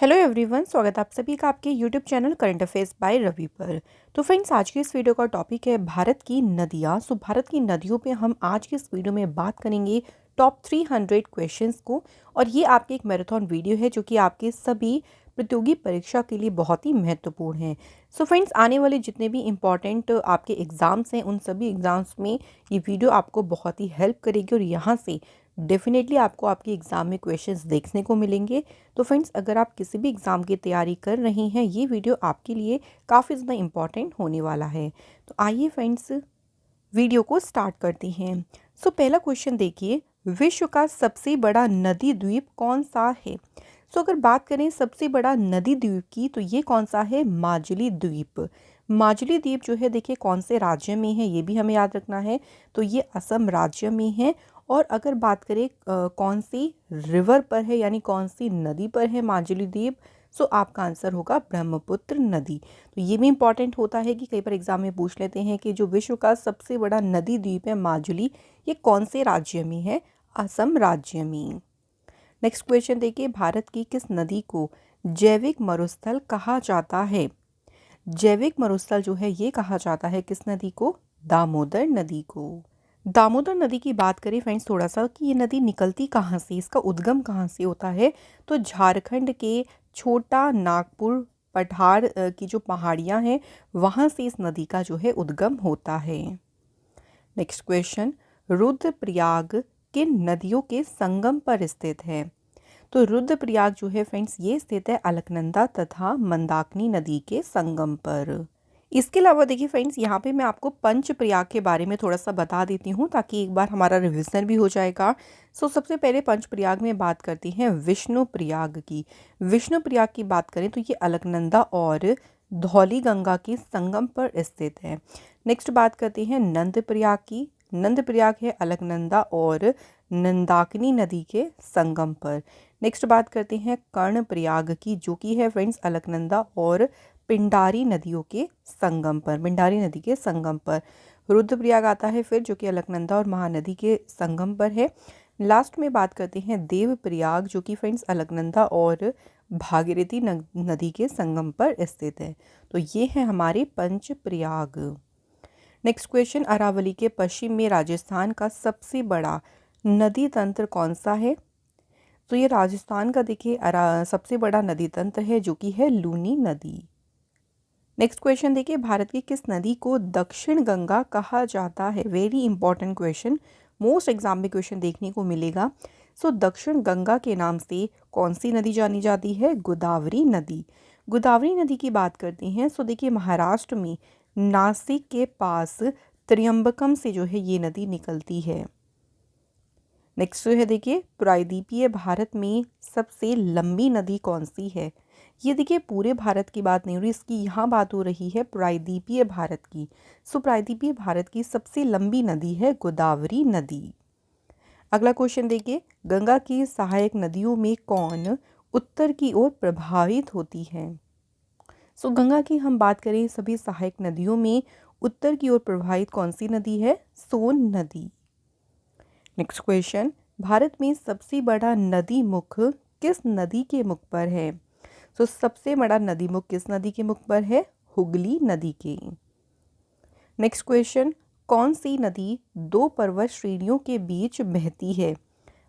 Hello everyone, स्वागत है आप सभी का आपके YouTube channel current affairs by Ravi पर। तो फ्रेंड्स, आज की इस वीडियो का टॉपिक है भारत की नदियाँ। भारत की नदियों पे हम आज की इस वीडियो में बात करेंगे टॉप 300 क्वेश्चंस को। और ये आपकी एक मैराथन वीडियो है जो कि आपके सभी प्रतियोगी परीक्षा के लिए बहुत ही महत्वपूर्ण है। फ्रेंड्स, आने वाले जितने भी इम्पॉर्टेंट आपके एग्ज़ाम्स हैं उन सभी एग्ज़ाम्स में ये वीडियो आपको बहुत ही हेल्प करेगी और यहाँ से डेफिनेटली आपको आपके एग्ज़ाम में क्वेश्चंस देखने को मिलेंगे। तो फ्रेंड्स, अगर आप किसी भी एग्ज़ाम की तैयारी कर रही हैं, ये वीडियो आपके लिए काफ़ी ज़्यादा इम्पॉर्टेंट होने वाला है। तो आइए फ्रेंड्स, वीडियो को स्टार्ट करते हैं। पहला क्वेश्चन देखिए, विश्व का सबसे बड़ा नदी द्वीप कौन सा है? अगर बात करें सबसे बड़ा नदी द्वीप की, तो ये कौन सा है? माजुली द्वीप। माजुली द्वीप जो है, देखिए कौन से राज्य में है ये भी हमें याद रखना है। तो ये असम राज्य में है। और अगर बात करें कौन सी रिवर पर है, यानी कौन सी नदी पर है माजुली द्वीप, आपका आंसर होगा ब्रह्मपुत्र नदी। तो ये भी इंपॉर्टेंट होता है कि कई बार एग्जाम में पूछ लेते हैं कि जो विश्व का सबसे बड़ा नदी द्वीप है माजुली, ये कौन से राज्य में है? असम राज्य में। नेक्स्ट क्वेश्चन देखिए, भारत की किस नदी को जैविक मरुस्थल कहा जाता है? जैविक मरुस्थल जो है ये कहा जाता है किस नदी को? दामोदर नदी को। दामोदर नदी की बात करें फ्रेंड्स थोड़ा सा कि ये नदी निकलती कहाँ से, इसका उद्गम कहाँ से होता है, तो झारखंड के छोटा नागपुर पठार की जो पहाड़ियाँ हैं वहाँ से इस नदी का जो है उद्गम होता है। नेक्स्ट क्वेश्चन, रुद्रप्रयाग किन नदियों के संगम पर स्थित है? तो रुद्रप्रयाग जो है फ्रेंड्स ये स्थित है अलकनंदा तथा मंदाकिनी नदी के संगम पर। इसके अलावा देखिए फ्रेंड्स, यहाँ पे मैं आपको पंचप्रयाग के बारे में थोड़ा सा बता देती हूँ ताकि एक बार हमारा रिविजन भी हो जाएगा। सबसे पहले पंचप्रयाग में बात करती हैं विष्णुप्रयाग की। विष्णुप्रयाग की बात करें तो ये अलकनंदा और धौली गंगा के संगम पर स्थित है। नेक्स्ट बात करते हैं नंदप्रयाग की। नंदप्रयाग है अलकनंदा और नंदाकिनी नदी के संगम पर। नेक्स्ट बात करते हैं कर्णप्रयाग की, जो कि है फ्रेंड्स अलकनंदा और पिंडारी नदियों के संगम पर। पिंडारी नदी के संगम पर रुद्रप्रयाग आता है फिर, जो कि अलकनंदा और महानदी के संगम पर है। लास्ट में बात करते हैं देवप्रयाग, जो कि फ्रेंड्स अलकनंदा और भागीरथी नदी के संगम पर स्थित है। तो ये है हमारे पंचप्रयाग। नेक्स्ट क्वेश्चन, अरावली के पश्चिम में राजस्थान का सबसे बड़ा नदी तंत्र कौन सा है? तो ये राजस्थान का देखिए सबसे बड़ा नदी तंत्र है जो कि है लूनी नदी। नेक्स्ट क्वेश्चन देखिए, भारत की किस नदी को दक्षिण गंगा कहा जाता है? Very important question, most exam में क्वेश्चन देखने को मिलेगा। दक्षिण गंगा के नाम से कौन सी नदी जानी जाती है? गोदावरी नदी। गोदावरी नदी की बात करते हैं। देखिए महाराष्ट्र में नासिक के पास त्र्यंबकम से जो है ये नदी निकलती है। नेक्स्ट जो है देखिए, प्रायद्वीपीय भारत में सबसे लंबी नदी कौन सी है? ये देखिए पूरे भारत की बात नहीं हो रही, इसकी यहाँ बात हो रही है प्रायद्वीपीय भारत की। प्रायद्वीपीय भारत की सबसे लंबी नदी है गोदावरी नदी। अगला क्वेश्चन देखिए, गंगा की सहायक नदियों में कौन उत्तर की ओर प्रभावित होती है? गंगा की हम बात करें सभी सहायक नदियों में उत्तर की ओर प्रभावित कौन सी नदी है? सोन नदी। नेक्स्ट क्वेश्चन, भारत में सबसे बड़ा नदी मुख किस नदी के मुख पर है? सबसे बड़ा नदी मुख किस नदी के मुख पर है? हुगली नदी के। नेक्स्ट क्वेश्चन, कौन सी नदी दो पर्वत श्रेणियों के बीच बहती है?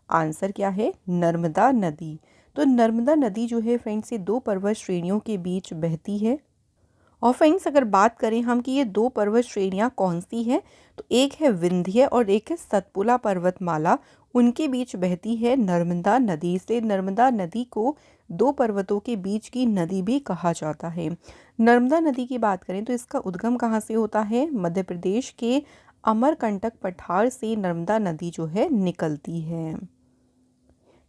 आंसर क्या है? नर्मदा नदी। तो नर्मदा नदी जो है फ्रेंड्स ये दो पर्वत श्रेणियों के बीच बहती है। और फ्रेंड्स, अगर बात करें हम कि ये दो पर्वत श्रेणियाँ कौन सी हैं, तो एक है विंध्य और एक है सतपुड़ा पर्वतमाला, उनके बीच बहती है नर्मदा नदी। इसलिए नर्मदा नदी को दो पर्वतों के बीच की नदी भी कहा जाता है। नर्मदा नदी की बात करें तो इसका उद्गम कहाँ से होता है? मध्य प्रदेश के अमरकंटक पठार से नर्मदा नदी जो है निकलती है।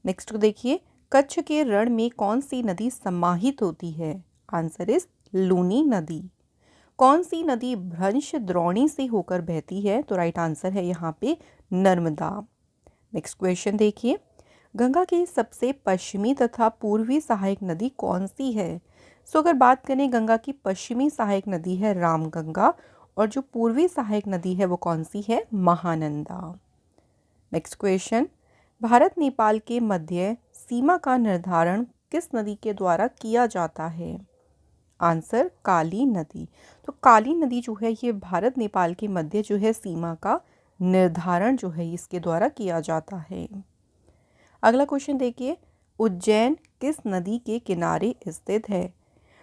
नेक्स्ट देखिए, कच्छ के रण में कौन सी नदी समाहित होती है? आंसर इज लूनी नदी। कौन सी नदी भ्रंश द्रोणी से होकर बहती है? तो राइट आंसर है यहाँ पे नर्मदा। नेक्स्ट क्वेश्चन देखिए, गंगा की सबसे पश्चिमी तथा पूर्वी सहायक नदी कौन सी है? अगर बात करें गंगा की पश्चिमी सहायक नदी है रामगंगा और जो पूर्वी सहायक नदी है वो कौन सी है? महानंदा। नेक्स्ट क्वेश्चन, भारत नेपाल के मध्य सीमा का निर्धारण किस नदी के द्वारा किया जाता है? आंसर काली नदी। तो काली नदी जो है ये भारत नेपाल के मध्य जो है सीमा का निर्धारण जो है इसके द्वारा किया जाता है। अगला क्वेश्चन देखिए, उज्जैन किस नदी के किनारे स्थित है?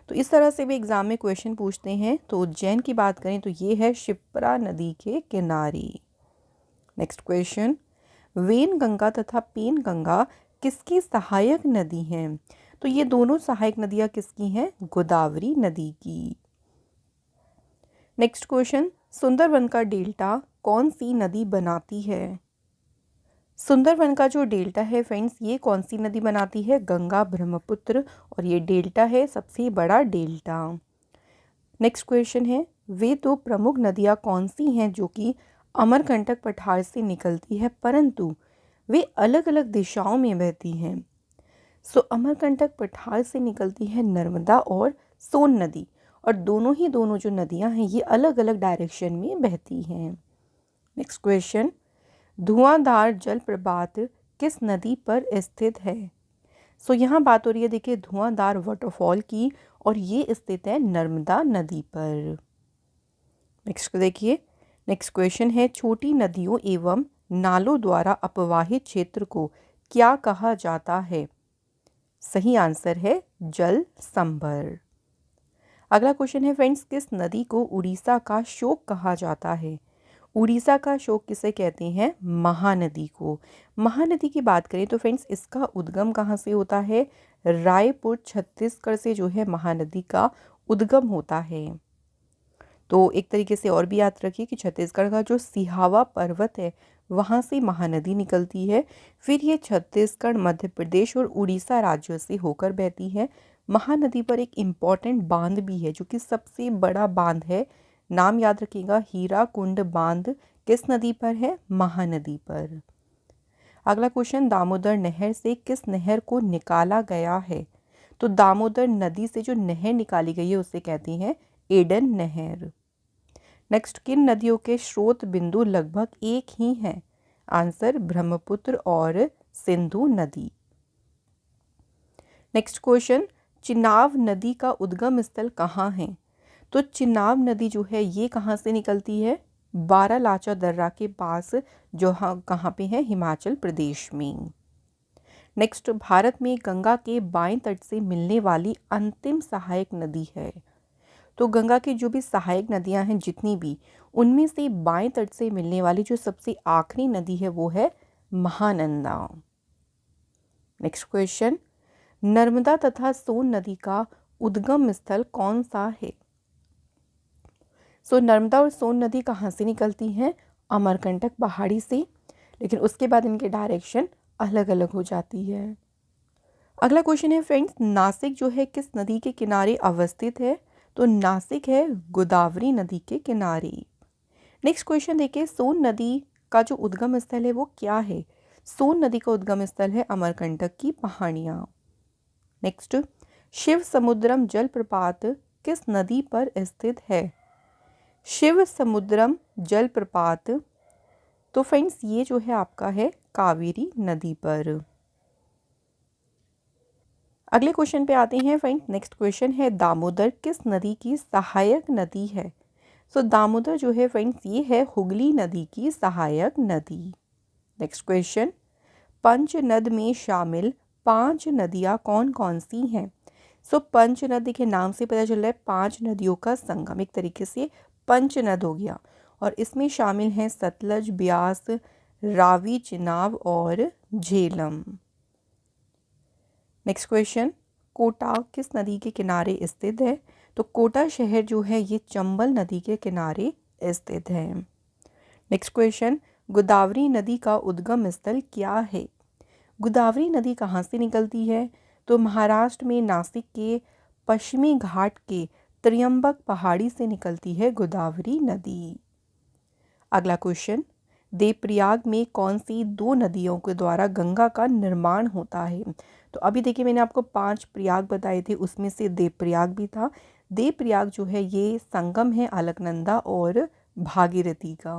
तो इस तरह से भी एग्जाम में क्वेश्चन पूछते हैं। तो उज्जैन की बात करें तो ये है शिप्रा नदी के किनारे। नेक्स्ट क्वेश्चन, वेन गंगा तथा पेन गंगा किसकी सहायक नदी हैं? तो ये दोनों सहायक नदियां किसकी हैं? गोदावरी नदी की। नेक्स्ट क्वेश्चन, सुंदरवन का डेल्टा कौन सी नदी बनाती है? सुंदरवन का जो डेल्टा है फ्रेंड्स ये कौन सी नदी बनाती है? गंगा ब्रह्मपुत्र, और ये डेल्टा है सबसे बड़ा डेल्टा। नेक्स्ट क्वेश्चन है, वे दो प्रमुख नदियां कौन सी हैं जो कि अमरकंटक पठार से निकलती है परंतु वे अलग अलग दिशाओं में बहती हैं? अमरकंटक पठार से निकलती है नर्मदा और सोन नदी, और दोनों जो नदियां हैं ये अलग अलग डायरेक्शन में बहती हैं। नेक्स्ट क्वेश्चन, धुआंधार जलप्रपात किस नदी पर स्थित है? यहाँ बात हो रही है देखिए धुआंधार वाटरफॉल की, और ये स्थित है नर्मदा नदी पर। नेक्स्ट देखिए, नेक्स्ट क्वेश्चन है, छोटी नदियों एवं नालों द्वारा अपवाहित क्षेत्र को क्या कहा जाता है? सही आंसर है जल संभर। अगला क्वेश्चन है फ्रेंड्स, किस नदी को उड़ीसा का शोक कहा जाता है? उड़ीसा का शोक किसे कहते हैं? महानदी को। महानदी की बात करें तो फ्रेंड्स इसका उद्गम कहाँ से होता है? रायपुर छत्तीसगढ़ से जो है महानदी का उद्गम होता है। तो एक तरीके से और भी याद रखिए कि छत्तीसगढ़ का जो सिहावा पर्वत है वहाँ से महानदी निकलती है, फिर ये छत्तीसगढ़, मध्य प्रदेश और उड़ीसा राज्यों से होकर बहती है। महानदी पर एक इम्पॉर्टेंट बांध भी है जो कि सबसे बड़ा बांध है, नाम याद रखिएगा, हीराकुंड बांध किस नदी पर है? महानदी पर। अगला क्वेश्चन, दामोदर नहर से किस नहर को निकाला गया है? तो दामोदर नदी से जो नहर निकाली गई है उसे कहते हैं एडन नहर। नेक्स्ट, किन नदियों के स्रोत बिंदु लगभग एक ही हैं? आंसर ब्रह्मपुत्र और सिंधु नदी। नेक्स्ट क्वेश्चन, चिनाब नदी का उद्गम स्थल कहाँ है? तो चिनाब नदी जो है ये कहाँ से निकलती है? बारालाचा दर्रा के पास, जो कहाँ पे है? हिमाचल प्रदेश में। नेक्स्ट, भारत में गंगा के बाएं तट से मिलने वाली अंतिम सहायक नदी है? तो गंगा की जो भी सहायक नदियां हैं जितनी भी, उनमें से बाएं तट से मिलने वाली जो सबसे आखिरी नदी है वो है महानंदा। नेक्स्ट क्वेश्चन, नर्मदा तथा सोन नदी का उद्गम स्थल कौन सा है? नर्मदा और सोन नदी कहाँ से निकलती हैं? अमरकंटक पहाड़ी से, लेकिन उसके बाद इनके डायरेक्शन अलग अलग हो जाती है। अगला क्वेश्चन है फ्रेंड्स, नासिक जो है किस नदी के किनारे अवस्थित है? तो नासिक है गोदावरी नदी के किनारे। नेक्स्ट क्वेश्चन देखिए, सोन नदी का जो उद्गम स्थल है वो क्या है? सोन नदी का उद्गम स्थल है अमरकंटक की पहाड़ियाँ। नेक्स्ट, शिव समुद्रम जलप्रपात किस नदी पर स्थित है? शिव समुद्रम जलप्रपात, तो फ्रेंड्स ये जो है आपका है कावेरी नदी पर। अगले क्वेश्चन पे आते हैं फ्रेंड्स। नेक्स्ट क्वेश्चन है, दामोदर किस नदी की सहायक नदी है? दामोदर जो है फ्रेंड्स ये है हुगली नदी की सहायक नदी। नेक्स्ट क्वेश्चन, पंचनद में शामिल 5 नदियाँ कौन कौन सी हैं? पंचनद देखिए नाम से पता चल रहा है 5 नदियों का संगम, एक तरीके से पंचनद हो गया, और इसमें शामिल हैं सतलज, ब्यास, रावी, चिनाब और झेलम। नेक्स्ट क्वेश्चन, कोटा किस नदी के किनारे स्थित है? तो कोटा शहर जो है ये चंबल नदी के किनारे स्थित है। नेक्स्ट क्वेश्चन, गोदावरी नदी का उद्गम स्थल क्या है? गोदावरी नदी कहाँ से निकलती है? तो महाराष्ट्र में नासिक के पश्चिमी घाट के त्र्यंबक पहाड़ी से निकलती है गोदावरी नदी। अगला क्वेश्चन, देवप्रयाग में कौन सी 2 नदियों के द्वारा गंगा का निर्माण होता है? तो अभी देखिए मैंने आपको 5 प्रयाग बताए थे, उसमें से देवप्रयाग भी था। देवप्रयाग जो है ये संगम है अलकनंदा और भागीरथी का।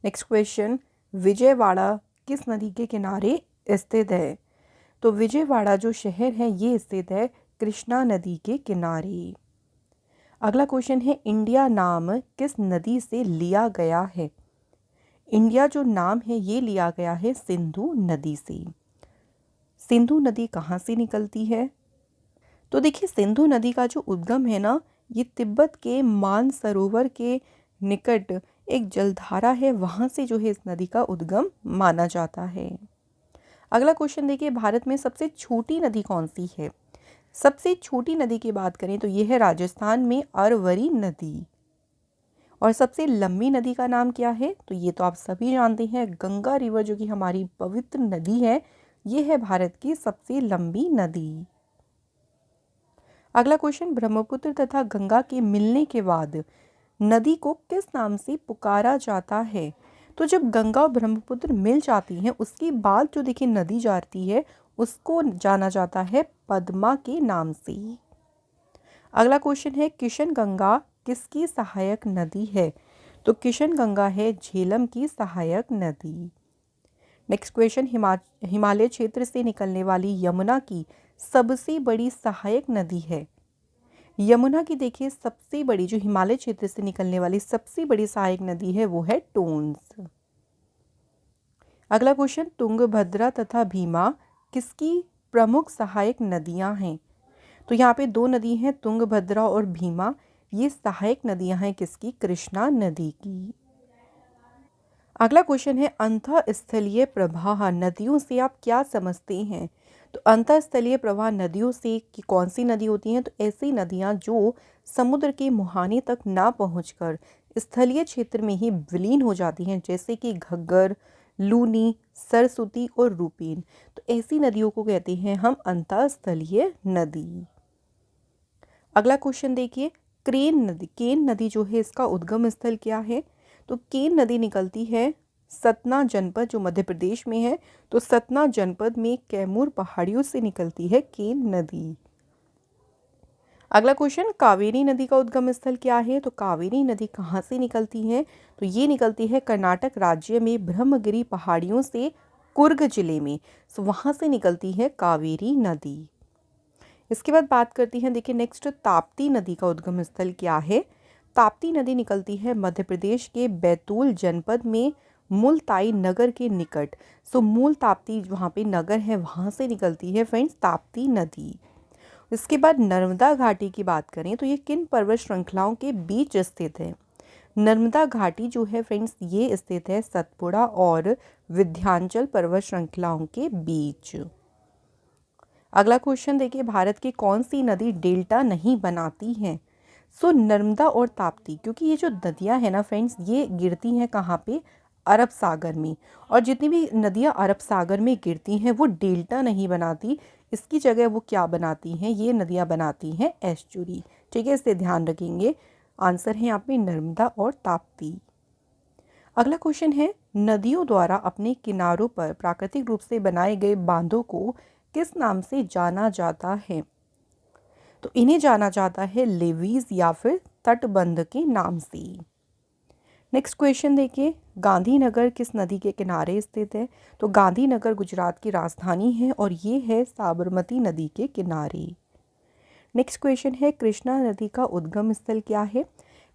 नेक्स्ट क्वेश्चन, विजयवाड़ा किस नदी के किनारे स्थित है? तो विजयवाड़ा जो शहर है ये स्थित है कृष्णा नदी के किनारे। अगला क्वेश्चन है, इंडिया नाम किस नदी से लिया गया है? इंडिया जो नाम है ये लिया गया है सिंधु नदी से। सिंधु नदी कहाँ से निकलती है? तो देखिए, सिंधु नदी का जो उद्गम है ना, ये तिब्बत के मानसरोवर के निकट एक जलधारा है, वहाँ से जो है इस नदी का उद्गम माना जाता है। अगला क्वेश्चन देखिए, भारत में सबसे छोटी नदी कौन सी है? सबसे छोटी नदी की बात करें तो ये है राजस्थान में अरवरी नदी। और सबसे लंबी नदी का नाम क्या है? तो ये तो आप सभी जानते हैं, गंगा रिवर, जो कि हमारी पवित्र नदी है, ये है भारत की सबसे लंबी नदी। अगला क्वेश्चन, ब्रह्मपुत्र तथा गंगा के मिलने के बाद नदी को किस नाम से पुकारा जाता है? तो जब गंगा और ब्रह्मपुत्र मिल जाती हैं उसके बाद जो देखिए नदी जाती है उसको जाना जाता है पद्मा के नाम से। अगला क्वेश्चन है, किशन गंगा किसकी सहायक नदी है? तो किशन गंगा है झेलम की सहायक नदी। नेक्स्ट क्वेश्चन, हिमालय क्षेत्र से निकलने वाली यमुना की सबसे बड़ी सहायक नदी है? यमुना की देखिए सबसे बड़ी, जो हिमालय क्षेत्र से निकलने वाली सबसे बड़ी सहायक नदी है वो है टोन्स। अगला क्वेश्चन, तुंगभद्रा तथा भीमा किसकी प्रमुख सहायक नदियां हैं? तो यहाँ पे दो नदी हैं, तुंगभद्रा और भीमा। ये सहायक नदियां हैं किसकी? कृष्णा नदी की। अगला क्वेश्चन है, अंतःस्थलीय प्रवाह नदियों से आप क्या समझते हैं? तो अंतःस्थलीय प्रवाह नदियों से कि कौन सी नदी होती हैं? तो ऐसी नदियां जो समुद्र के मुहाने तक ना पहुंचकर स्थलीय क्षेत्र में ही विलीन हो जाती हैं, जैसे कि घग्गर, लूनी, सरस्वती और रूपीन। तो ऐसी नदियों को कहते हैं हम अंतःस्थलीय नदी। अगला क्वेश्चन देखिए, केन नदी जो है इसका उद्गम स्थल क्या है? तो केन नदी निकलती है सतना जनपद, जो मध्य प्रदेश में है। तो सतना जनपद में कैमूर पहाड़ियों से निकलती है केन नदी। अगला क्वेश्चन, कावेरी नदी का उद्गम स्थल क्या है? तो कावेरी नदी कहाँ से निकलती है? तो ये निकलती है कर्नाटक राज्य में ब्रह्मगिरी पहाड़ियों से कुर्ग जिले में। तो वहाँ से निकलती है कावेरी नदी। इसके बाद बात करती हैं, देखिए नेक्स्ट, ताप्ती नदी का उद्गम स्थल क्या है? ताप्ती नदी निकलती है मध्य प्रदेश के बैतूल जनपद में मुलताई नगर के निकट। सो मूल ताप्ती वहाँ पे नगर है, वहाँ से निकलती है फ्रेंड्स ताप्ती नदी। इसके बाद नर्मदा घाटी की बात करें तो ये किन पर्वत श्रृंखलाओं के बीच स्थित है? नर्मदा घाटी जो है फ्रेंड्स ये स्थित है सतपुड़ा और विंध्याचल पर्वत श्रृंखलाओं के बीच। अगला क्वेश्चन देखिए, भारत की कौन सी नदी डेल्टा नहीं बनाती है? सो नर्मदा और ताप्ती, क्योंकि ये जो नदियां हैं ना फ्रेंड्स ये गिरती हैं कहाँ पे? अरब सागर में। और जितनी भी नदियां अरब सागर में गिरती हैं वो डेल्टा नहीं बनाती, इसकी जगह वो क्या बनाती हैं? ये नदियां बनाती हैं एस्चुरी। ठीक है, इससे ध्यान रखेंगे। आंसर है यहाँ पे नर्मदा और ताप्ती। अगला क्वेश्चन है, नदियों द्वारा अपने किनारों पर प्राकृतिक रूप से बनाए गए बांधों को किस नाम से जाना जाता है? तो इन्हें जाना जाता है लेवीज या फिर तटबंध के नाम से। नेक्स्ट क्वेश्चन देखिए, गांधीनगर किस नदी के किनारे स्थित है? तो गांधीनगर गुजरात की राजधानी है और ये है साबरमती नदी के किनारे। नेक्स्ट क्वेश्चन है, कृष्णा नदी का उद्गम स्थल क्या है?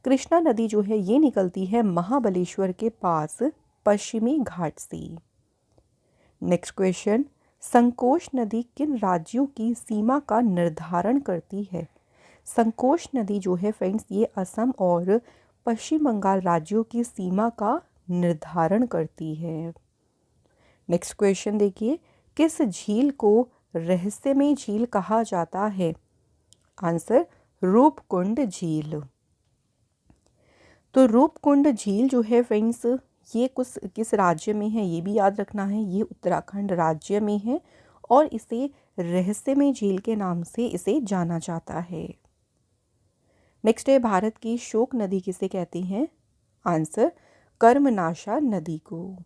कृष्णा नदी जो है ये निकलती है महाबलेश्वर के पास पश्चिमी घाट से। नेक्स्ट क्वेश्चन, संकोश नदी किन राज्यों की सीमा का निर्धारण करती है? संकोश नदी जो है फ्रेंड्स ये असम और पश्चिम बंगाल राज्यों की सीमा का निर्धारण करती है। नेक्स्ट क्वेश्चन देखिए, किस झील को रहस्यमय झील कहा जाता है? आंसर, रूपकुंड झील। तो रूपकुंड झील जो है फ्रेंड्स ये किस राज्य में है ये भी याद रखना है, ये उत्तराखंड राज्य में है और इसे रहस्यमय झील के नाम से इसे जाना जाता है। नेक्स्ट है, भारत की शोक नदी किसे कहते हैं? आंसर, कर्मनाशा नदी को।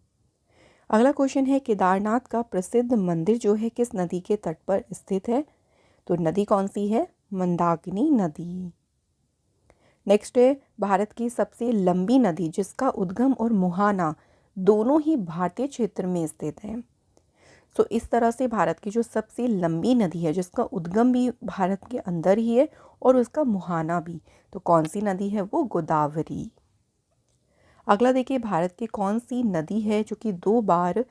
अगला क्वेश्चन है, केदारनाथ का प्रसिद्ध मंदिर जो है किस नदी के तट पर स्थित है? तो नदी कौन सी है? मंदाकिनी नदी। नेक्स्ट है, भारत की सबसे लंबी नदी जिसका उद्गम और मुहाना दोनों ही भारतीय क्षेत्र में स्थित है। सो इस तरह से भारत की जो सबसे लंबी नदी है जिसका उद्गम भी भारत के अंदर ही है और उसका मुहाना भी, तो कौन सी नदी है वो गोदावरी। अगला देखिए, भारत की कौन सी नदी है जो कि 2 बार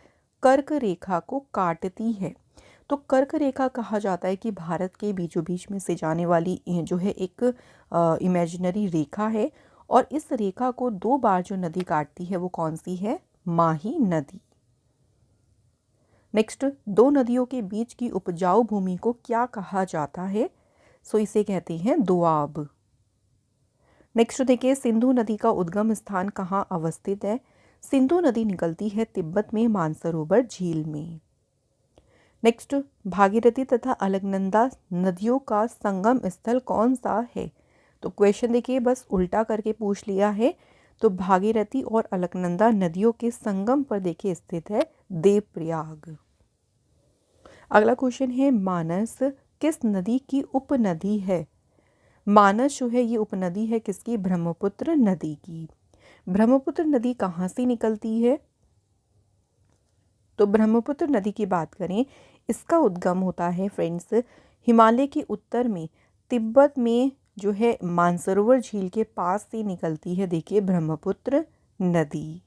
कर्क रेखा को काटती है। तो कर्क रेखा कहा जाता है कि भारत के बीचों बीच में से जाने वाली जो है एक इमेजिनरी रेखा है, और इस रेखा को 2 बार जो नदी काटती है वो कौन सी है, माही नदी। नेक्स्ट, 2 नदियों के बीच की उपजाऊ भूमि को क्या कहा जाता है, सो इसे कहते हैं दोआब। नेक्स्ट देखिए, सिंधु नदी का उद्गम स्थान कहाँ अवस्थित है। सिंधु नदी निकलती है तिब्बत में मानसरोवर झील में। नेक्स्ट, भागीरथी तथा अलकनंदा नदियों का संगम स्थल कौन सा है। तो क्वेश्चन देखिए बस उल्टा करके पूछ लिया है। तो भागीरथी और अलकनंदा नदियों के संगम पर देखिए स्थित है देवप्रयाग। अगला क्वेश्चन है, मानस किस नदी की उपनदी है। मानस जो है ये उपनदी है किसकी, ब्रह्मपुत्र नदी की। ब्रह्मपुत्र नदी कहाँ से निकलती है। तो ब्रह्मपुत्र नदी की बात करें, इसका उद्गम होता है फ्रेंड्स हिमालय के उत्तर में, तिब्बत में जो है मानसरोवर झील के पास से निकलती है देखिए ब्रह्मपुत्र नदी।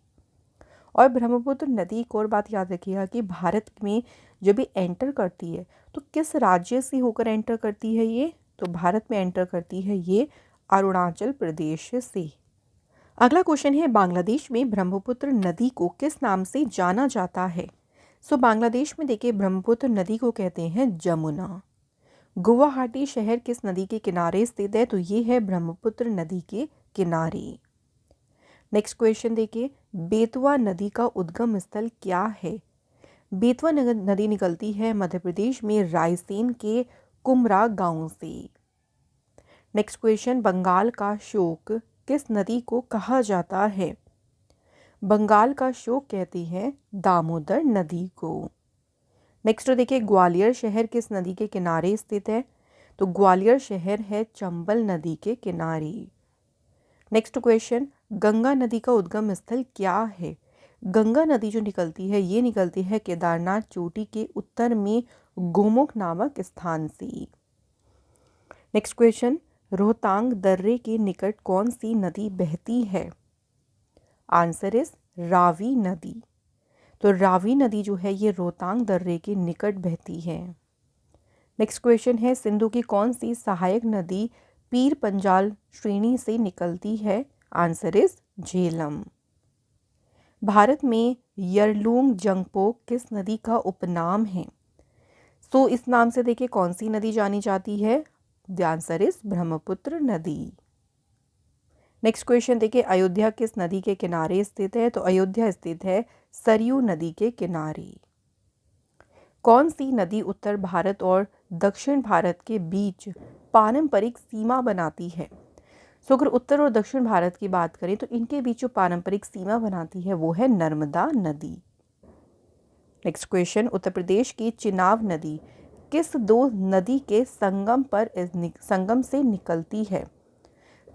और ब्रह्मपुत्र नदी एक और बात याद रखिएगा कि भारत में जब भी एंटर करती है तो किस राज्य से होकर एंटर करती है ये, तो भारत में एंटर करती है ये अरुणाचल प्रदेश से। अगला क्वेश्चन है, बांग्लादेश में ब्रह्मपुत्र नदी को किस नाम से जाना जाता है। सो बांग्लादेश में देखिए ब्रह्मपुत्र नदी को कहते हैं जमुना। गुवाहाटी शहर किस नदी के किनारे स्थित है, तो ये है ब्रह्मपुत्र नदी के किनारे। नेक्स्ट क्वेश्चन देखिए, बेतवा नदी का उद्गम स्थल क्या है। बेतवा नदी निकलती है मध्य प्रदेश में रायसेन के कुमरा गांव से। नेक्स्ट क्वेश्चन, बंगाल का शोक किस नदी को कहा जाता है। बंगाल का शोक कहती है दामोदर नदी को। नेक्स्ट देखिए, ग्वालियर शहर किस नदी के किनारे स्थित है। तो ग्वालियर शहर है चंबल नदी के किनारे। नेक्स्ट क्वेश्चन, गंगा नदी का उद्गम स्थल क्या है। गंगा नदी जो निकलती है ये निकलती है केदारनाथ चोटी के उत्तर में गोमुख नामक स्थान से। नेक्स्ट क्वेश्चन, रोहतांग दर्रे के निकट कौन सी नदी बहती है। आंसर इज रावी नदी। तो रावी नदी जो है ये रोहतांग दर्रे के निकट बहती है। नेक्स्ट क्वेश्चन है, सिंधु की कौन सी सहायक नदी पीर पंजाल श्रेणी से निकलती है। Answer is Jhelum. भारत में यरलूंग जंगपोक किस नदी का उपनाम है। सो इस नाम से देखिए कौन सी नदी जानी जाती है, द आंसर इज ब्रह्मपुत्र नदी। नेक्स्ट क्वेश्चन देखिए, अयोध्या किस नदी के किनारे स्थित है। तो अयोध्या स्थित है सरयू नदी के किनारे। कौन सी नदी उत्तर भारत और दक्षिण भारत के बीच पारंपरिक सीमा बनाती है। सो अगर उत्तर और दक्षिण भारत की बात करें तो इनके बीच जो पारंपरिक सीमा बनाती है वो है नर्मदा नदी। नेक्स्ट क्वेश्चन, उत्तर प्रदेश की चिनाब नदी किस 2 नदी के संगम से निकलती है।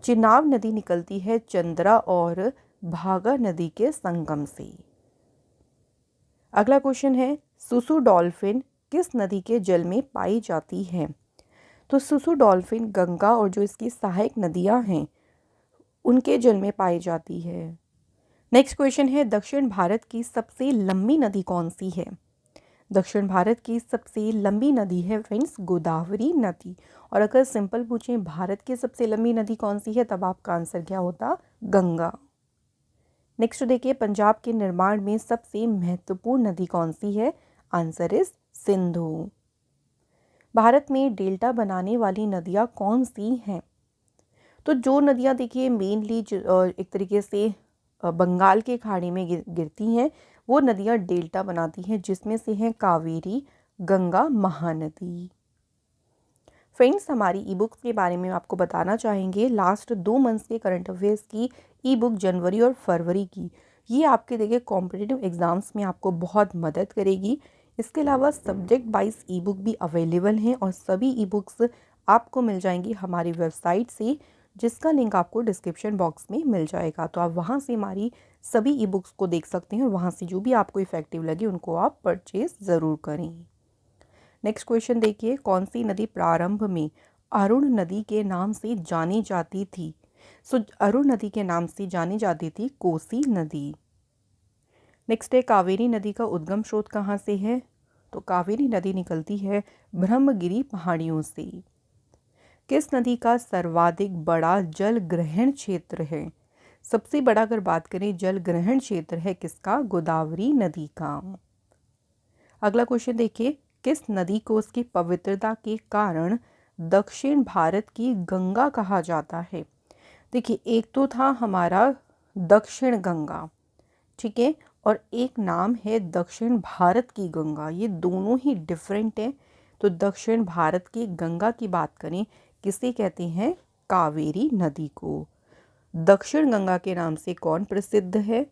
चिनाब नदी निकलती है चंद्रा और भागा नदी के संगम से। अगला क्वेश्चन है, सुसु डॉल्फिन किस नदी के जल में पाई जाती है। तो सुसु डॉल्फिन गंगा और जो इसकी सहायक नदियां हैं उनके जल में पाई जाती है। नेक्स्ट क्वेश्चन है, दक्षिण भारत की सबसे लंबी नदी कौन सी है। दक्षिण भारत की सबसे लंबी नदी है फ्रेंड्स गोदावरी नदी। और अगर सिंपल पूछें भारत की सबसे लंबी नदी कौन सी है तब आपका आंसर क्या होता, गंगा। नेक्स्ट देखिए, पंजाब के निर्माण में सबसे महत्वपूर्ण नदी कौन सी है। Answer is Sindhu. भारत में डेल्टा बनाने वाली नदियाँ कौन सी हैं। तो जो नदियाँ देखिए मेनली एक तरीके से बंगाल के खाड़ी में गिरती हैं वो नदियाँ डेल्टा बनाती हैं, जिसमें से हैं कावेरी, गंगा, महानदी। फ्रेंड्स, हमारी ई बुक्स के बारे में आपको बताना चाहेंगे। लास्ट 2 मंथ्स के करंट अफेयर्स की ई बुक जनवरी और फरवरी की, ये आपके देखिए कॉम्पिटिटिव एग्जाम्स में आपको बहुत मदद करेगी। इसके अलावा सब्जेक्ट वाइज ई बुक भी अवेलेबल हैं और सभी ई बुक्स आपको मिल जाएंगी हमारी वेबसाइट से, जिसका लिंक आपको डिस्क्रिप्शन बॉक्स में मिल जाएगा। तो आप वहाँ से हमारी सभी ई बुक्स को देख सकते हैं और वहाँ से जो भी आपको इफ़ेक्टिव लगे उनको आप परचेज़ ज़रूर करें। नेक्स्ट क्वेश्चन देखिए, कौन सी नदी प्रारंभ में अरुण नदी के नाम से जानी जाती थी? अरुण नदी के नाम से जानी जाती थी कोसी नदी। नेक्स्ट है, कावेरी नदी का उद्गम स्रोत कहाँ से है? तो कावेरी नदी निकलती है ब्रह्मगिरी पहाड़ियों से। किस नदी का सर्वाधिक बड़ा जल ग्रहण क्षेत्र है? सबसे बड़ा अगर बात करें जल ग्रहण क्षेत्र है किसका? गोदावरी नदी का। अगला क्वेश्चन देखिए, किस नदी को उसकी पवित्रता के कारण दक्षिण भारत की गंगा कहा जाता है? देखिए, एक तो था हमारा दक्षिण गंगा, ठीक है, और एक नाम है दक्षिण भारत की गंगा। ये दोनों ही डिफरेंट है। तो दक्षिण भारत की गंगा की बात करें, किसे कहते हैं? कावेरी नदी को। दक्षिण गंगा के नाम से कौन प्रसिद्ध है?